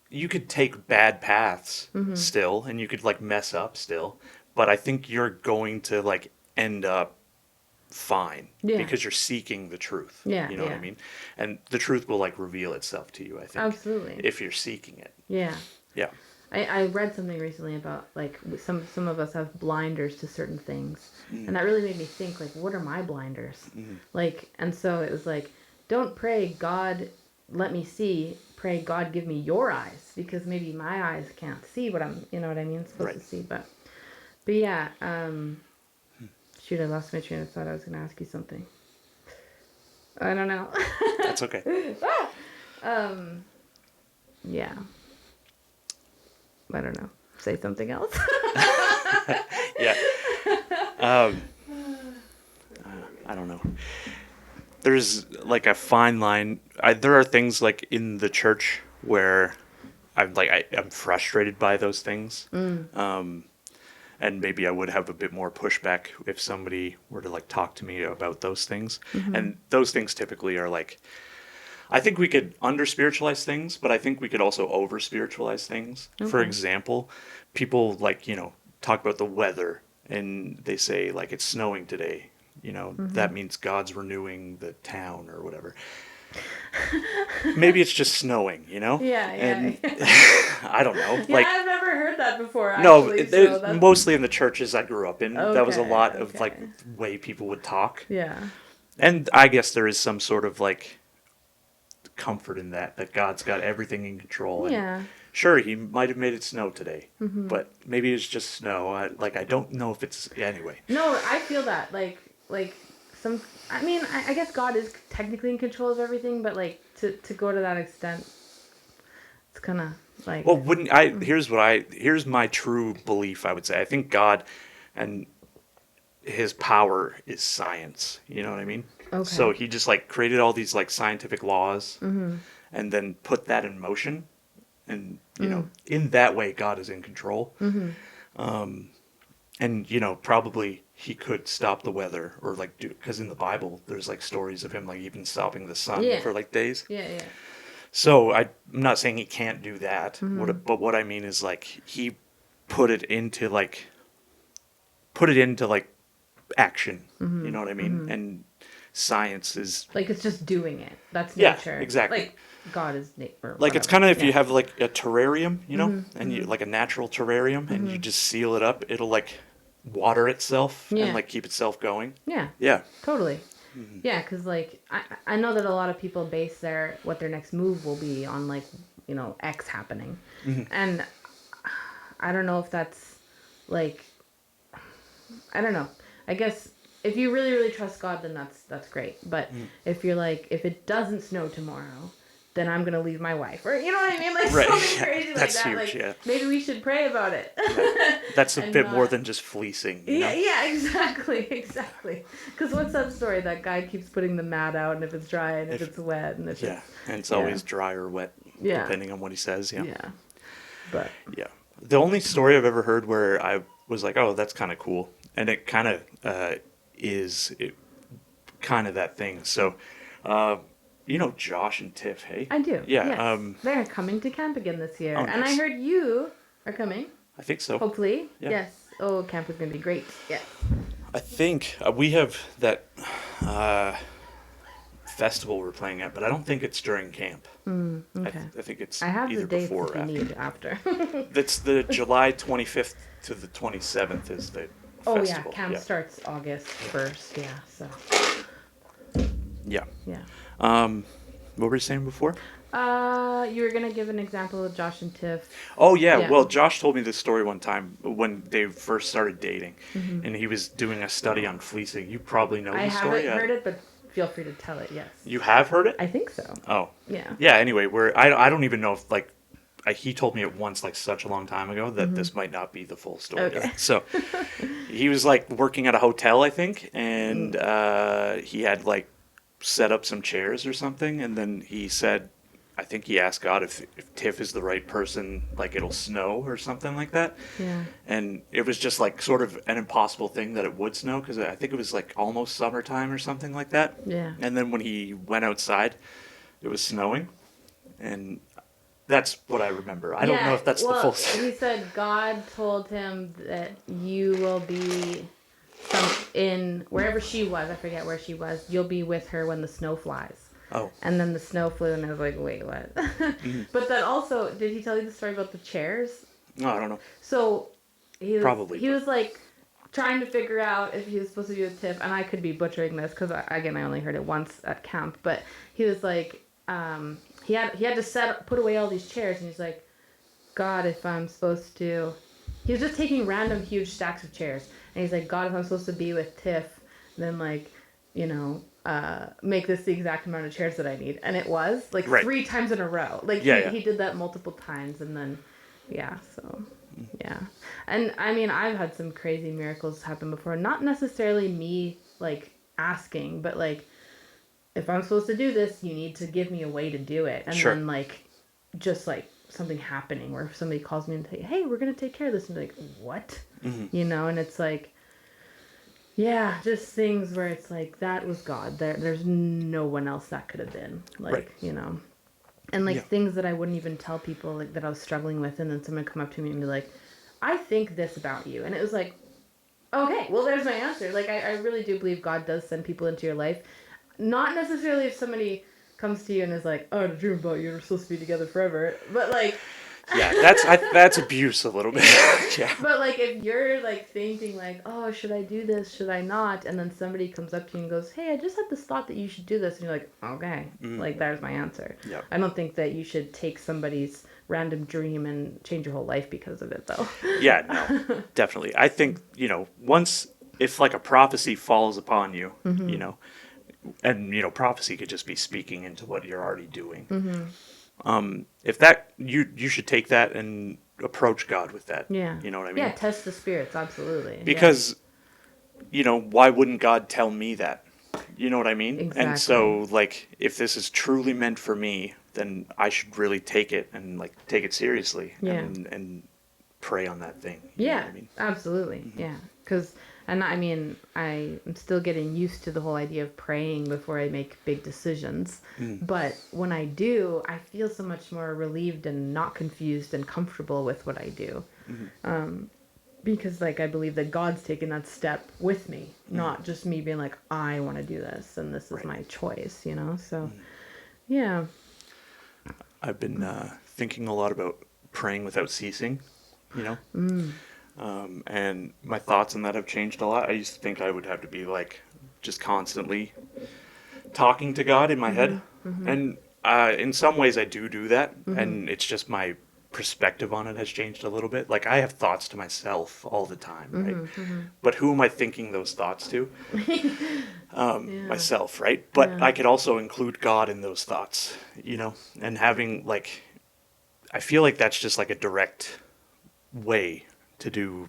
you could take bad paths still and you could like mess up still, but I think you're going to like end up fine Yeah. because you're seeking the truth. Yeah, You know what I yeah. mean? And the truth will like reveal itself to you, I think, Absolutely. if you're seeking it. Yeah. Yeah. I read something recently about like some of us have blinders to certain things, and that really made me think like, what are my blinders? Like, and so it was like, don't pray God let me see, pray God give me your eyes, because maybe my eyes can't see what I'm, you know what I mean, supposed to Right. see. But yeah, shoot, I lost my train of thought. I was gonna ask you something. I don't know. That's okay. Yeah. I don't know. Say something else. Yeah. Um, I don't know. There's like a fine line. There are things like in the church where I'm frustrated by those things. And maybe I would have a bit more pushback if somebody were to like talk to me about those things. And those things typically are like, I think we could under spiritualize things, but I think we could also over spiritualize things. For Okay. example, people like, talk about the weather and they say like it's snowing today. That means God's renewing the town or whatever. Maybe it's just snowing, Yeah, And yeah. I don't know. Yeah, Like, I've never heard that before, no, actually. So that's mostly in the churches I grew up in. That was a okay. lot of like Okay. way people would talk. Yeah. And I guess there is some sort of like comfort in that God's got everything in control. And Yeah. sure, he might have made it snow today, but maybe it's just snow. I don't know if it's anyway. No, I feel that like some. I mean, I guess God is technically in control of everything, but like to go to that extent, it's kind of like. Well, wouldn't I? Here's my true belief. I would say I think God and his power is science. You know what I mean? Okay. So he just like created all these like scientific laws, and then put that in motion, and in that way, God is in control. And probably he could stop the weather or like do, because in the Bible there's like stories of him like even stopping the sun Yeah. for like days. Yeah, yeah. So I'm not saying he can't do that. But what I mean is like he put it into like action. You know what I mean? And science is Like it's just doing it. That's Yeah, nature. exactly. Like God is nature. like it's kind of if you have like a terrarium, and you like a natural terrarium, and you just seal it up, it'll like water itself Yeah. and like keep itself going. Yeah. Yeah. Totally. Yeah, because like I know that a lot of people base what their next move will be on like X happening, and I don't know if that's like I don't know. I guess if you really really trust God, then that's great. But if you're like if it doesn't snow tomorrow, then I'm gonna leave my wife, or you know what I mean, like Right, something yeah, crazy like that's that. huge, Like yeah. maybe we should pray about it. That's a And bit more not- than just fleecing. Yeah, yeah, exactly. Because what's that story? That guy keeps putting the mat out, and if it's dry, and if it's wet, and if Yeah, it's and it's always dry or wet, Yeah. depending on what he says. Yeah. yeah. But Yeah. The only story I've ever heard where I was like, oh, that's kind of cool. And it kind of is kind of that thing. So, Josh and Tiff, hey? I do. Yeah. Yes. They're coming to camp again this year, Oh, and I nice. heard you are coming. I think so. Hopefully. Yeah. Yes. Oh, camp is gonna be great. Yes. I think we have that festival we're playing at, but I don't think it's during camp. Okay. I think it's I have either the dates before if or you after. need after. That's the July 25th to the 27th is the Oh yeah, festival. camp starts August 1st. Yeah. So. Yeah. Yeah. What were you saying before? You were gonna give an example of Josh and Tiff. Oh yeah. Yeah. Well, Josh told me this story one time when they first started dating, Mm-hmm. and he was doing a study on fleecing. You probably know I the story. haven't heard it, but feel free to tell it. Yes. You have heard it? I think so. Oh. Yeah. Yeah, anyway, I don't even know if, like, he told me it once, like, such a long time ago that this might not be the full story. Okay. So, he was, like, working at a hotel, I think, and he had, like, set up some chairs or something, and then he said, I think he asked God if Tiff is the right person, like, it'll snow or something like that. Yeah. And it was just, like, sort of an impossible thing that it would snow, because I think it was, like, almost summertime or something like that. Yeah. And then when he went outside, it was snowing, and that's what I remember. I don't know if that's the full story. He said God told him that you will be in wherever she was. I forget where she was. You'll be with her when the snow flies. Oh. And then the snow flew, and I was like, wait, what? But then also, did he tell you the story about the chairs? No, I don't know. So he was like trying to figure out if he was supposed to be with Tiff, and I could be butchering this because I only heard it once at camp, but he was like, he had to put away all these chairs, and he's like, God, if I'm supposed to, he was just taking random huge stacks of chairs, and he's like, God, if I'm supposed to be with Tiff, then like, make this the exact amount of chairs that I need. And it was like 3 times in a row. Like he did that multiple times, and then so and I mean, I've had some crazy miracles happen before, not necessarily me like asking, but like, if I'm supposed to do this, you need to give me a way to do it. And then like just like something happening where somebody calls me and say, hey, we're gonna take care of this, and be like, what? And it's like, yeah, just things where it's like, that was God. There's no one else that could have been. Like, And like things that I wouldn't even tell people, like that I was struggling with, and then someone come up to me and be like, I think this about you. And it was like, okay, well, there's my answer. Like, I really do believe God does send people into your life. Not necessarily if somebody comes to you and is like, oh, I had a dream about you, we're supposed to be together forever. But like... Yeah, that's abuse a little bit. Yeah. But like, if you're like thinking like, oh, should I do this? Should I not? And then somebody comes up to you and goes, hey, I just had this thought that you should do this. And you're like, okay, like there's my answer. Yep. I don't think that you should take somebody's random dream and change your whole life because of it, though. Yeah, no, definitely. I think, once, if like a prophecy falls upon you, and prophecy could just be speaking into what you're already doing. If that, you should take that and approach God with that. Yeah. You know what I mean? Yeah, test the spirits, absolutely. Because, why wouldn't God tell me that? You know what I mean? Exactly. And so, like, if this is truly meant for me, then I should really take it and, like, take it seriously. Yeah. And pray on that thing. You know what I mean? Absolutely. Yeah. Because... And I mean, I'm still getting used to the whole idea of praying before I make big decisions. But when I do, I feel so much more relieved and not confused and comfortable with what I do. Because, like, I believe that God's taken that step with me, not just me being like, I want to do this and this is my choice, So, yeah. I've been thinking a lot about praying without ceasing, and my thoughts on that have changed a lot. I used to think I would have to be like just constantly talking to God in my head. And in some ways I do that. And it's just my perspective on it has changed a little bit. Like, I have thoughts to myself all the time, right? But who am I thinking those thoughts to? Myself, right? But I could also include God in those thoughts, and having like, I feel like that's just like a direct way to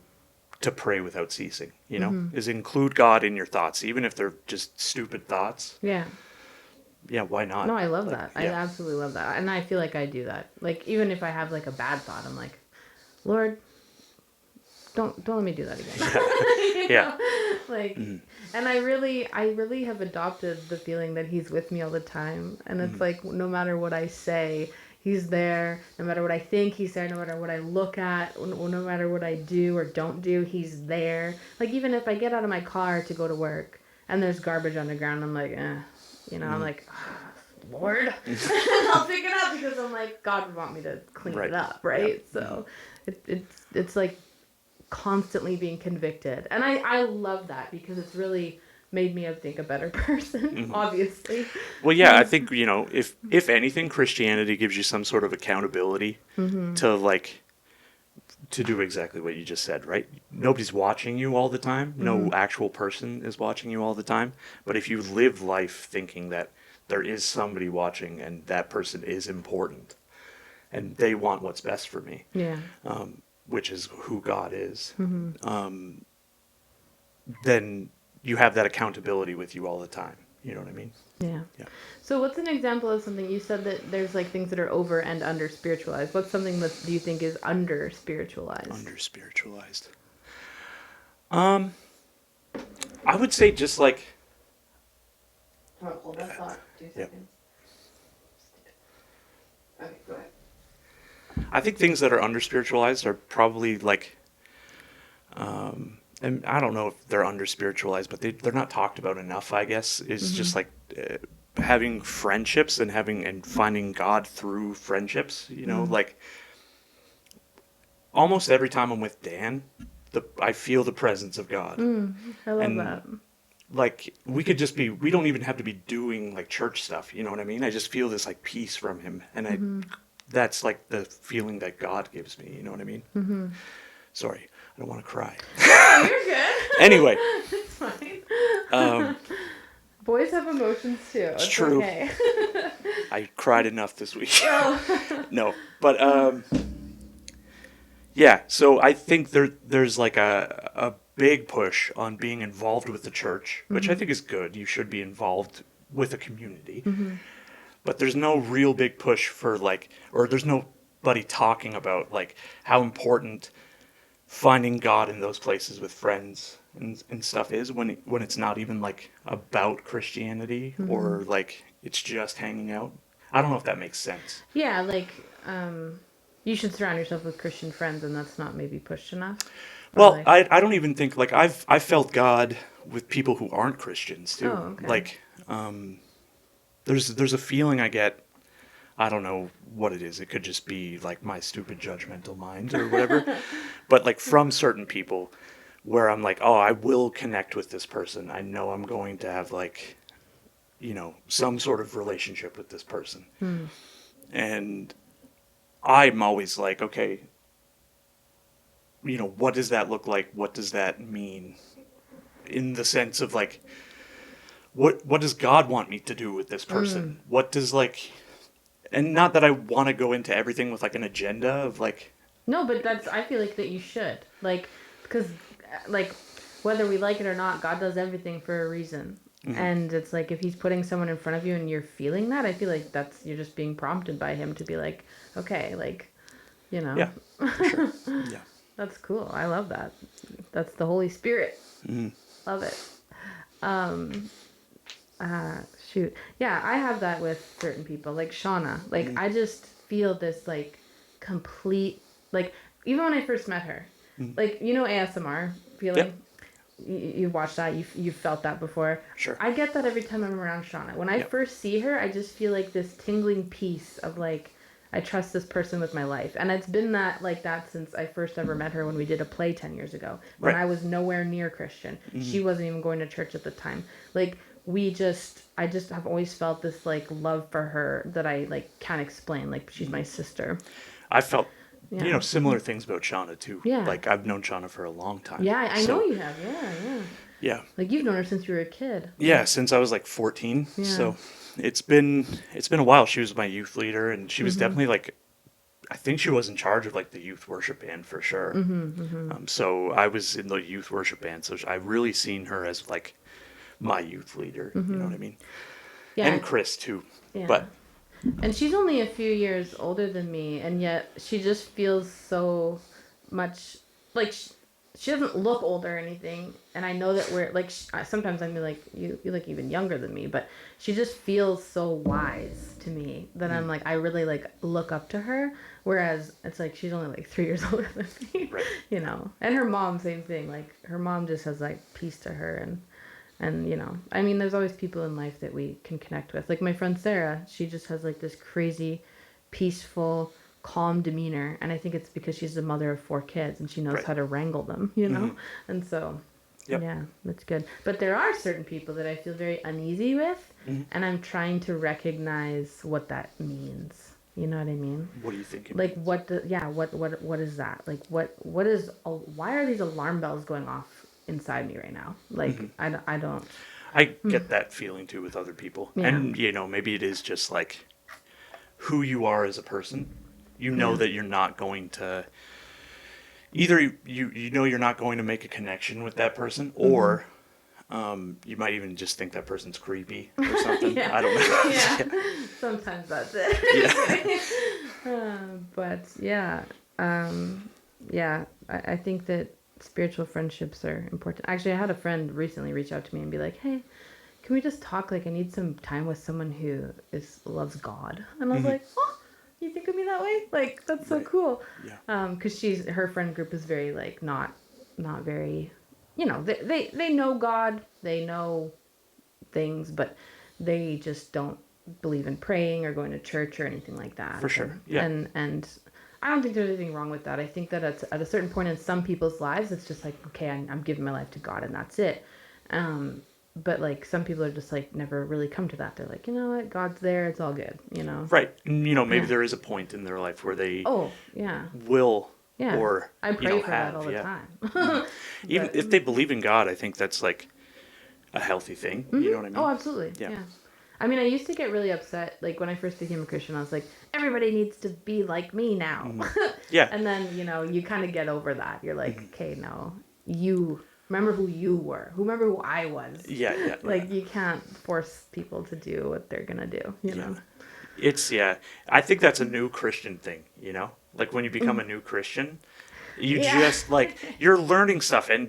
pray without ceasing, is include God in your thoughts, even if they're just stupid thoughts. Yeah, why not? No, I love that. I absolutely love that. And I feel like I do that. Like, even if I have like a bad thought, I'm like, Lord, don't let me do that again. Yeah. Like, and I really have adopted the feeling that he's with me all the time. And it's like, no matter what I say, he's there. No matter what I think, he's there. No matter what I look at, no matter what I do or don't do, he's there. Like, even if I get out of my car to go to work and there's garbage on the ground, I'm like, I'm like, Lord, and I'll pick it up because I'm like, God would want me to clean it up, right? Yeah. So it's like constantly being convicted, and I love that because it's really made me, I think, a better person, obviously. Well, yeah, I think, if anything, Christianity gives you some sort of accountability to, like, to do exactly what you just said, right? Nobody's watching you all the time. No actual person is watching you all the time. But if you live life thinking that there is somebody watching and that person is important and they want what's best for me, Yeah. which is who God is, then you have that accountability with you all the time. You know what I mean? Yeah. Yeah. So what's an example of something you said that there's like things that are over and under spiritualized? What's something that do you think is under spiritualized? Under spiritualized. I would say just like, Hold that thought. 2 seconds. Okay, go ahead. I think things that are under spiritualized are probably like, and I don't know if they're under spiritualized, but they're not talked about enough, I guess, is just like having friendships and finding God through friendships, you know, like almost every time I'm with Dan, I feel the presence of God. I love And that. like we don't even have to be doing like church stuff, you know what I mean? I just feel this like peace from him, and that's like the feeling that God gives me, you know what I mean? Sorry, I don't want to cry. Oh, you're good. Anyway, It's fine. Boys have emotions too. It's true. Okay. I cried enough this week. Oh. No, but yeah, so I think there's like a big push on being involved with the church, which I think is good. You should be involved with a community. But there's no real big push for like, or there's nobody talking about like how important finding God in those places with friends and stuff is when it's not even like about Christianity or like it's just hanging out. I don't know if that makes sense. Yeah, like you should surround yourself with Christian friends, and that's not maybe pushed enough. Or Well, like, I don't even think like I've felt God with people who aren't Christians too. Oh, okay. Like there's a feeling I get. I don't know what it is. It could just be like my stupid judgmental mind or whatever. But like from certain people where I'm like, oh, I will connect with this person. I know I'm going to have like, you know, some sort of relationship with this person. And I'm always like, okay, you know, what does that look like? What does that mean? In the sense of like, what does God want me to do with this person? What does like, and not that I want to go into everything with like an agenda of like, no, but I feel like that you should. Like, because, like, whether we like it or not, God does everything for a reason. And it's like, if he's putting someone in front of you and you're feeling that, I feel like you're just being prompted by him to be like, okay, like, you know. yeah, for sure. Yeah. That's cool. I love that. That's the Holy Spirit. Love it. Shoot. Yeah, I have that with certain people, like Shauna. Like, I just feel this, like, complete, like, even when I first met her, like, you know ASMR feeling? Yep. You've watched that, you've felt that before. Sure. I get that every time I'm around Shauna. When I first see her, I just feel like this tingling peace of, like, I trust this person with my life. And it's been that since I first ever met her when we did a play 10 years ago. When Right. I was nowhere near Christian. She wasn't even going to church at the time. Like, I just have always felt this, like, love for her that I, like, can't explain. Like, she's my sister. I felt, Yeah. you know, similar things about Shauna too. Yeah. Like I've known Shauna for a long time. Yeah, I So, know you have. Yeah. Yeah. Like, you've known her since you were a kid. Yeah, since I was like 14. Yeah. So it's been a while. She was my youth leader, and she was definitely like, I think she was in charge of like the youth worship band for sure. So I was in the youth worship band, so I really seen her as like my youth leader. You know what I mean? Yeah. And Chris too. Yeah. But And she's only a few years older than me, and yet she just feels so much like she doesn't look old or anything. And I know that we're like sometimes I'm like you look even younger than me, but she just feels so wise to me that I'm like I really like look up to her. Whereas it's like she's only like 3 years older than me, Right. you know. And her mom, same thing. Like her mom just has like peace to her and, you know, I mean, there's always people in life that we can connect with. Like my friend Sarah, she just has like this crazy, peaceful, calm demeanor. And I think it's because she's the mother of 4 kids and she knows Right. how to wrangle them, you know? And so, Yep. yeah, that's good. But there are certain people that I feel very uneasy with. And I'm trying to recognize what that means, You know what I mean? What do you think? Like what is that? Like why are these alarm bells going off inside me right now? Like I don't. I get that feeling too with other people. Yeah. And maybe it is just like who you are as a person. You know that you're not going to either you're not going to make a connection with that person, or you might even just think that person's creepy or something. Yeah. I don't know. Yeah. Sometimes that's it. Yeah. But yeah, I think that spiritual friendships are important. Actually, I had a friend recently reach out to me and be like, "Hey, can we just talk? Like, I need some time with someone who loves God." And I was like, "Oh, you think of me that way? Like, that's so Right. cool." Yeah. Because her friend group is very like not very, they know God, they know things, but they just don't believe in praying or going to church or anything like that. For sure. Yeah. And I don't think there's anything wrong with that. I think that at a certain point in some people's lives, it's just like, okay, I'm giving my life to God and that's it. But like some people are just like never really come to that. They're like, you know what, God's there, it's all good, Right. Maybe there is a point in their life where they will or I pray for have that all the time. Even if they believe in God, I think that's like a healthy thing. You know what I mean? Oh, absolutely. Yeah. I mean, I used to get really upset. Like when I first became a Christian, I was like, everybody needs to be like me now. Yeah. And then, you kind of get over that. You're like, okay, no, you remember who you were. Remember who I was. Yeah. Like you can't force people to do what they're going to do, you know? It's, I think that's a new Christian thing, Like when you become a new Christian, you just like you're learning stuff, and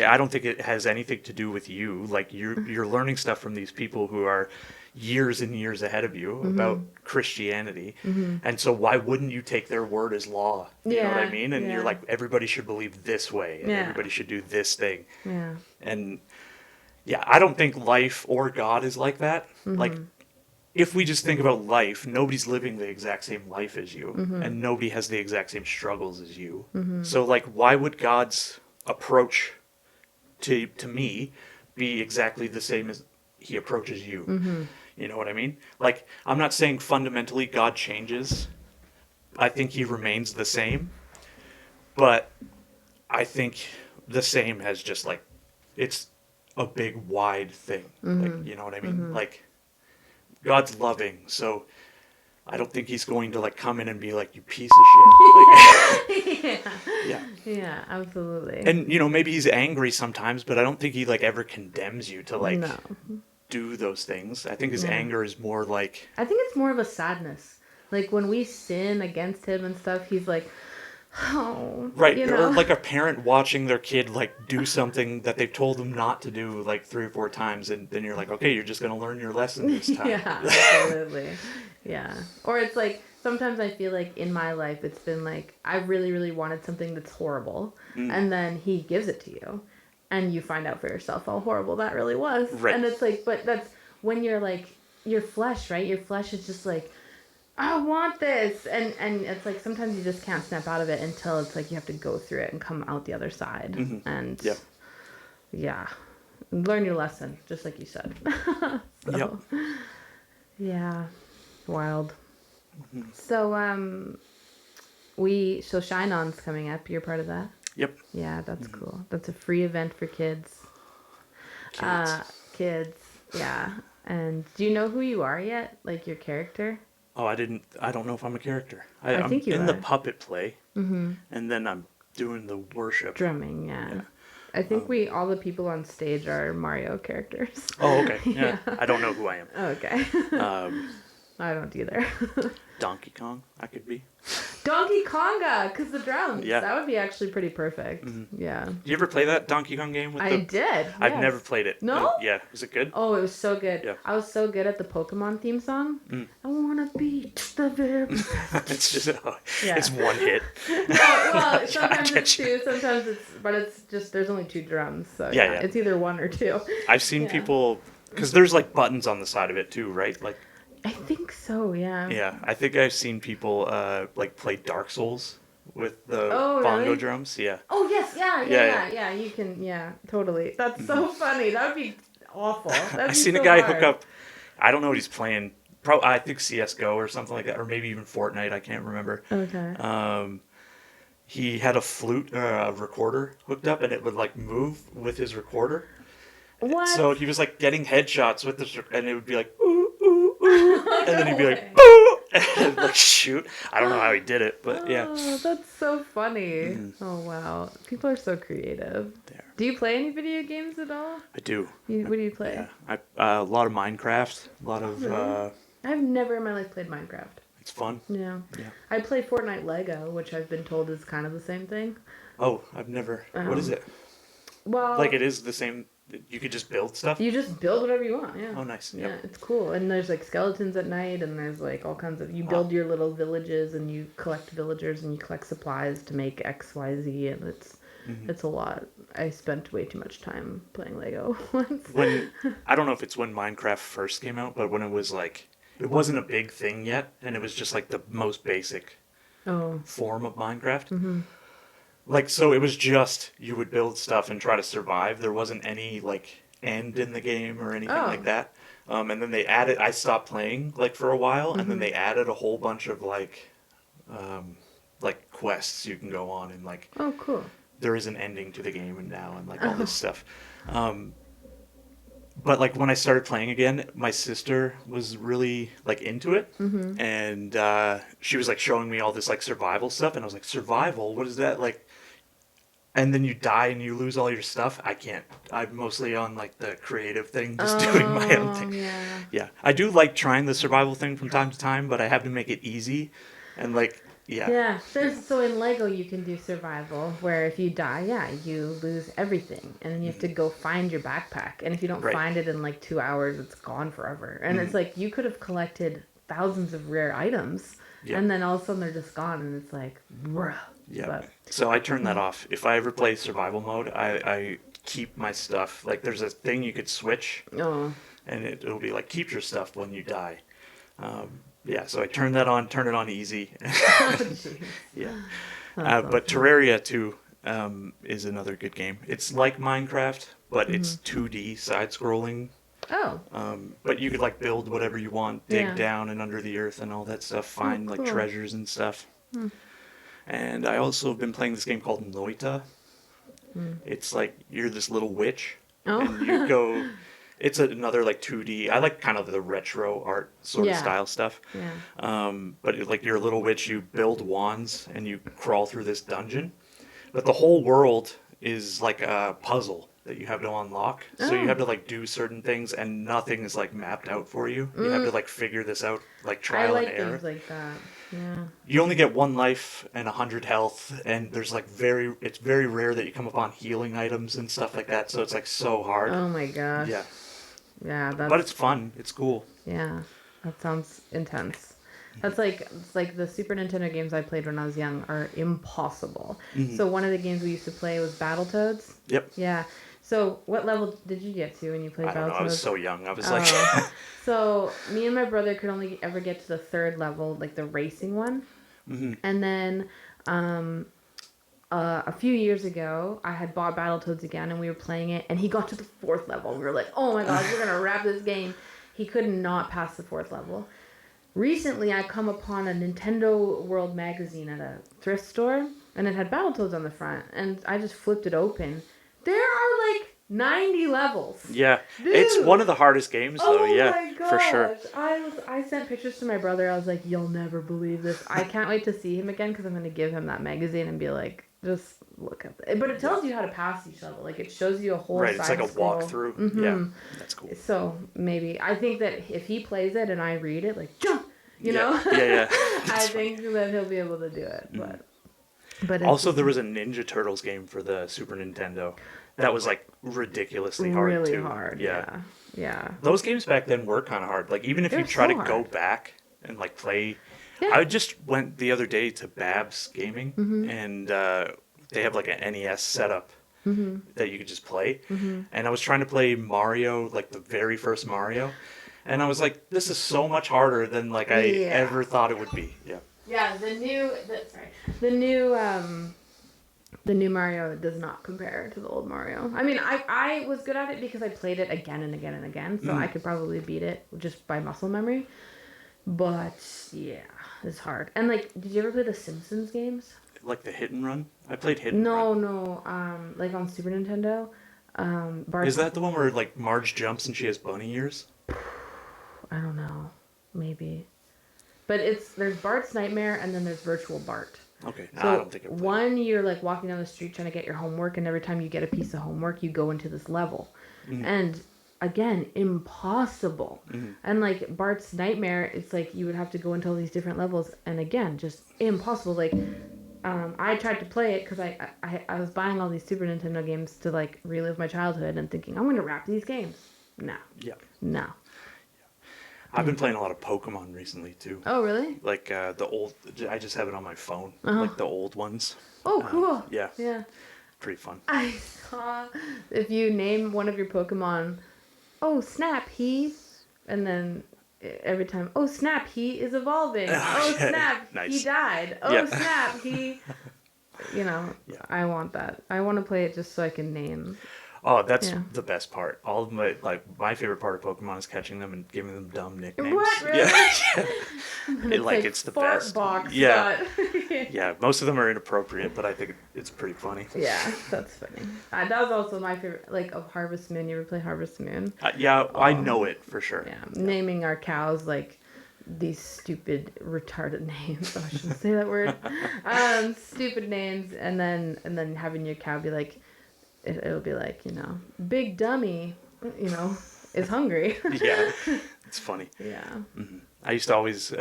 I don't think it has anything to do with you. Like you're learning stuff from these people who are years and years ahead of you about Christianity, and so why wouldn't you take their word as law? You know what I mean? And you're like, everybody should believe this way, and everybody should do this thing. Yeah. And I don't think life or God is like that. Like, if we just think about life, nobody's living the exact same life as you, and nobody has the exact same struggles as you. So, like, why would God's approach to me be exactly the same as he approaches you? You know what I mean? Like, I'm not saying fundamentally God changes. I think he remains the same. But I think the same has just, like, it's a big, wide thing. Like, you know what I mean? Like, God's loving, so I don't think he's going to like come in and be like, you piece of shit. Like, Yeah, absolutely. And maybe he's angry sometimes, but I don't think he like ever condemns you to like do those things. I think his anger is more like, I think it's more of a sadness. Like when we sin against him and stuff, he's like, oh, right, or like a parent watching their kid like do something that they've told them not to do like 3 or 4 times, and then you're like, okay, you're just gonna learn your lesson this time. Yeah, absolutely. Yeah. Or it's like sometimes I feel like in my life it's been like I really, really wanted something that's horrible, and then he gives it to you, and you find out for yourself how horrible that really was. Right. And it's like, but that's when you're like your flesh, right? Your flesh is just like, I want this, and it's like sometimes you just can't snap out of it until it's like you have to go through it and come out the other side, and learn your lesson, just like you said. Wild. So Shine On's coming up. You're part of that? Yep. Yeah, that's cool. That's a free event for kids. Kids. Yeah. And do you know who you are yet? Like your character? Oh, I don't know if I'm a character. I think I'm you in are. the puppet play, and then I'm doing the worship. Drumming, yeah. I think all the people on stage are Mario characters. Oh, okay. Yeah. I don't know who I am. Okay. I don't either. Donkey Kong, I could be. Donkey Konga, because the drums. Yeah. That would be actually pretty perfect. Yeah. Did you ever play that Donkey Kong game? I did. I've yes. never played it. No? Yeah. Was it good? Oh, it was so good. Yeah. I was so good at the Pokemon theme song. I want to be the very best. It's just, it's one hit. well, sometimes it's 2, sometimes it's just, there's only 2 drums. So yeah. It's either 1 or 2. I've seen people, because there's like buttons on the side of it too, right? Like. I think so, yeah. Yeah, I think I've seen people like play Dark Souls with the bongo really? drums. Yeah. Oh yes, yeah. You can, totally. That's so funny. That would be awful. I've seen a guy hook up. I don't know what he's playing I think CS:GO or something like that, or maybe even Fortnite. I can't remember. Okay. He had a flute recorder hooked up, and it would like move with his recorder. What? So he was like getting headshots with this, and it would be like ooh ooh ooh, and then he'd be like way. boo, and like shoot. I don't know how he did it, but yeah. Oh, that's so funny. Oh wow, people are so creative. There, Do you play any video games at all? I do. What do you play? Yeah, a lot of Minecraft, a lot of. Really? I've never in my life played Minecraft. It's fun. Yeah. Yeah. I play Fortnite Lego, which I've been told is kind of the same thing. Oh, I've never. What is it? Well, Like it is the same. You could just build stuff. you just build whatever you want. Yeah. Oh, nice. Yeah, Yep. it's cool. And there's like skeletons at night, and there's like all kinds of. You build your little villages, and you collect villagers, and you collect supplies to make X, Y, Z, and it's a lot. I spent way too much time playing Lego once. When I don't know if it's when Minecraft first came out, but when it was like it wasn't a big thing yet, and it was just like the most basic Oh. form of Minecraft. Like so, it was just you would build stuff and try to survive. There wasn't any like end in the game or anything like that. And then they added. I stopped playing like for a while, and then they added a whole bunch of like quests you can go on and like Oh, cool. there is an ending to the game and now and like all this stuff. But like when I started playing again, my sister was really like into it, and she was like showing me all this like survival stuff, and I was like, survival? What is that like? And then you die and you lose all your stuff. I can't. I'm mostly on like the creative thing, just doing my own thing. Yeah. Yeah, I do like trying the survival thing from time to time, but I have to make it easy, and like yeah. Yeah. So in Lego you can do survival where if you die, you lose everything, and then you have to go find your backpack, and if you don't Right. find it in like 2 hours, it's gone forever. And it's like you could have collected thousands of rare items, Yeah. and then all of a sudden they're just gone, and it's like, bruh. Yeah. But, So I turn that off. If I ever play survival mode, I keep my stuff. Like there's a thing you could switch, oh. and it'll be like keep your stuff when you die. Yeah. So I turn that on. Turn it on easy. Jeez. Yeah. That's But Terraria 2 is another good game. It's like Minecraft, but it's 2D side-scrolling. Oh. But you could like build whatever you want, dig Yeah. down and under the earth and all that stuff, find like cool. treasures and stuff. And I also have been playing this game called Noita. It's like you're this little witch, Oh. and you go. It's another like 2D. I like kind of the retro art sort of Yeah. style stuff. Yeah. But like you're a little witch, you build wands and you crawl through this dungeon. But the whole world is like a puzzle that you have to unlock. So you Oh. have to like do certain things, and nothing is like mapped out for you. You have to like figure this out, like I trial like and error. things like that. Yeah. You only get 1 life and 100 health, and there's like it's very rare that you come upon healing items and stuff like that. So it's like so hard. Oh my gosh. Yeah, Yeah, that's but it's fun. It's cool. yeah. That sounds intense. It's like the Super Nintendo games I played when I was young are impossible. So one of the games we used to play was Battletoads. Yep. Yeah. So what level did you get to when you played I don't know. Battletoads? I was so young. I was like, Oh. So me and my brother could only ever get to the 3rd level, like the racing one. And then a few years ago, I had bought Battletoads again, and we were playing it, and he got to the 4th level. We were like, oh my gosh, we're gonna wrap this game. He could not pass the 4th level. Recently, I come upon a Nintendo World magazine at a thrift store, and it had Battletoads on the front, and I just flipped it open. There are like 90 levels. yeah, it's Dude. one of the hardest games though. Oh Yeah, my gosh. for sure. I sent pictures to my brother. I was like, you'll never believe this. I can't wait to see him again because I'm going to give him that magazine and be like, just look at it. But it tells you how to pass each level. Like it shows you a whole Right, it's like a scroll. walkthrough. Yeah, that's cool. So maybe I think that if he plays it and I read it, like jump, you Yeah. know. Yeah. I think that he'll be able to do it. But Also, there was a Ninja Turtles game for the Super Nintendo that was like ridiculously hard really too. hard. Yeah. Yeah. Those games back then were kind of hard. Like even if They're you try so to go hard. back and like play. Yeah. I just went the other day to Babs Gaming, Mm-hmm. and they have like an NES setup that you could just play. Mm-hmm. And I was trying to play Mario, like the very first Mario, and I was like, this is so much harder than like I Yeah. ever thought it would be. Yeah. Yeah, the new Mario does not compare to the old Mario. I mean, I was good at it because I played it again and again and again, so I could probably beat it just by muscle memory. But yeah, it's hard. And like, did you ever play the Simpsons games? Like the hit and run? I played hit and run. No. Like on Super Nintendo. Bart. Is that the one where like Marge jumps and she has bunny ears? I don't know. Maybe. But there's Bart's Nightmare and then there's Virtual Bart. Okay, no, So I don't think I played. one, you're like walking down the street trying to get your homework, and every time you get a piece of homework, you go into this level. And again, impossible. And like Bart's Nightmare, it's like you would have to go into all these different levels, and again, just impossible. Like, I tried to play it because I was buying all these Super Nintendo games to like relive my childhood and thinking I'm going to wrap these games. No. Yeah. No. I've been playing a lot of Pokemon recently too. Oh, really? Like the old, I just have it on my phone. Like the old ones. Oh, cool. Yeah. Yeah. Pretty fun. I saw if you name one of your Pokemon, oh snap, and then every time, oh snap, he is evolving. Oh snap, Nice. he died. Oh snap, he. I want that. I want to play it just so I can name. Oh, that's the best part. All of my favorite part of Pokemon is catching them and giving them dumb nicknames. What, really? Yeah. It's the fart best. Box, yeah. Yeah, most of them are inappropriate, but I think it's pretty funny. Yeah, that's funny. That was also my favorite, like, of Harvest Moon. You ever play Harvest Moon? I know it for sure. Yeah, naming our cows, like, these stupid, retarded names. Oh, I shouldn't say that word. Stupid names, and then having your cow be like, it'll be like, Big Dummy, is hungry. Yeah, it's funny. Yeah. Mm-hmm. I used to always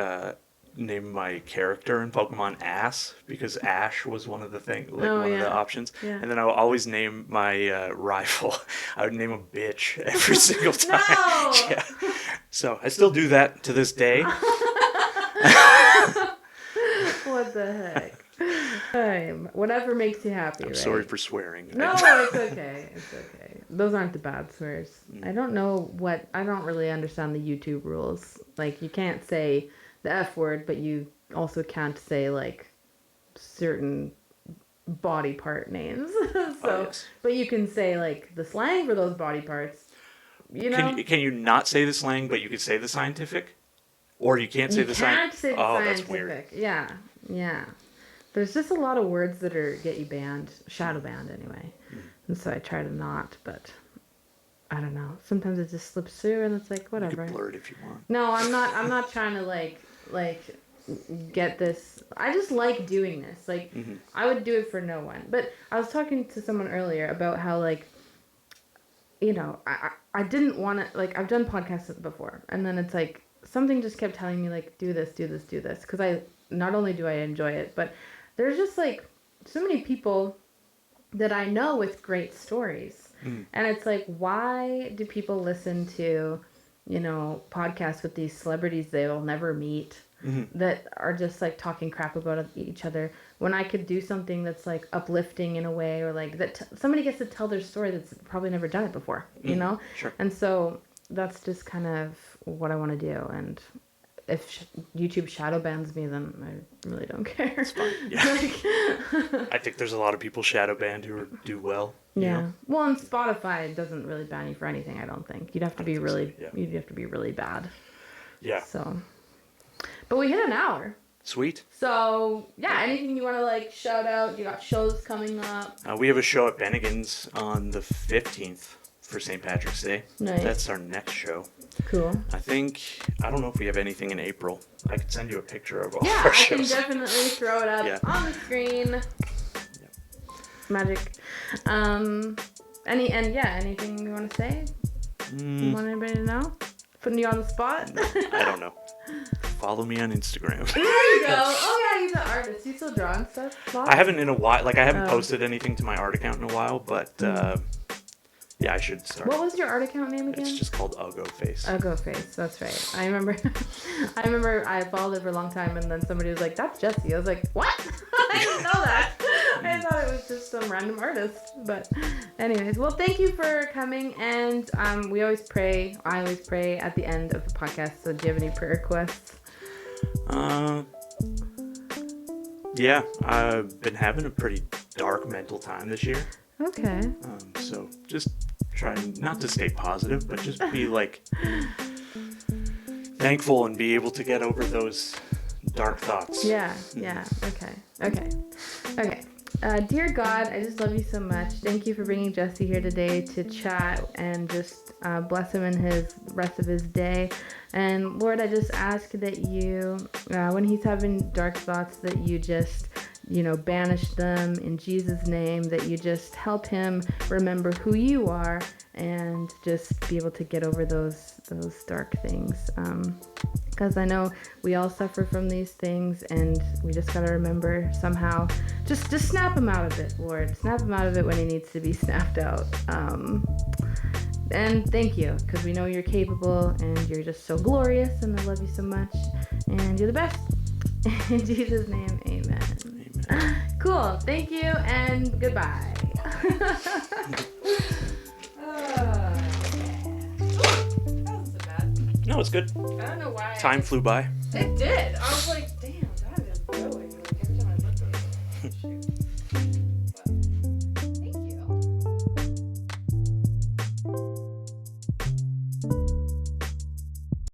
name my character in Pokemon Ass because Ash was one of the the options. Yeah. And then I would always name my rival. I would name him Bitch every single time. No! Yeah. So I still do that to this day. What the heck? Whatever makes you happy. I'm sorry for swearing. No, it's okay. It's okay. Those aren't the bad swears. I don't really understand the YouTube rules. Like, you can't say the F word, but you also can't say, like, certain body part names. Yes. But you can say, like, the slang for those body parts. Can you not say the slang, but you can say the scientific? Or you can't say the scientific? Oh, that's weird. Yeah. There's just a lot of words that get you banned, shadow banned anyway. And so I try to not, but I don't know. Sometimes it just slips through and it's like, whatever. You can blur it if you want. No, I'm not trying to like get this. I just like doing this. Like, I would do it for no one. But I was talking to someone earlier about how, like, I didn't want to, like, I've done podcasts before, and then it's like something just kept telling me, like, do this, because not only do I enjoy it, but there's just, like, so many people that I know with great stories. And it's like, why do people listen to, podcasts with these celebrities they will never meet that are just, like, talking crap about each other, when I could do something that's, like, uplifting in a way, or, like, that somebody gets to tell their story that's probably never done it before, Sure. And so that's just kind of what I want to do. And if YouTube shadow bans me, then I really don't care. It's fine. Yeah. I think there's a lot of people shadow banned who do well. Yeah. Well, and Spotify doesn't really ban you for anything, I don't think. You'd have to be really you'd have to be really bad. Yeah. So, but we hit an hour. Sweet. So, yeah, anything you want to, like, shout out? You got shows coming up? We have a show at Bennigan's on the 15th for St. Patrick's Day. Nice. That's our next show. Cool. I don't know if we have anything in April. I could send you a picture of all Yeah, our I shows. can definitely throw it up on the screen. Yeah. Magic. Anything you want to say? You want anybody to know? Putting you on the spot? I don't know. Follow me on Instagram. There you go. Oh yeah, he's an artist. You still drawing stuff? I haven't in a while. Like, I haven't posted anything to my art account in a while, but yeah, I should start. What was your art account name again? It's just called Uggo Face. Uggo Face. That's right. I remember. I followed it for a long time, and then somebody was like, "That's Jesse." I was like, "What?" I didn't know that. I thought it was just some random artist. But, anyways, well, thank you for coming. And we always pray. I always pray at the end of the podcast. So, do you have any prayer requests? Yeah, I've been having a pretty dark mental time this year. Okay. So just trying not to stay positive, but just be like, thankful and be able to get over those dark thoughts. Yeah. Okay. Dear God, I just love you so much. Thank you for bringing Jesse here today to chat and just bless him in his rest of his day. And Lord, I just ask that you, when he's having dark thoughts, that you just, banish them in Jesus' name, that you just help him remember who you are and just be able to get over those dark things. Because I know we all suffer from these things, and we just gotta remember somehow, just snap him out of it, Lord. Snap him out of it when he needs to be snapped out. And thank you, because we know you're capable, and you're just so glorious, and I love you so much, and you're the best. In Jesus' name, amen. Cool. Thank you, and goodbye. No, it's good. I don't know why. Time flew by. It did. I was like...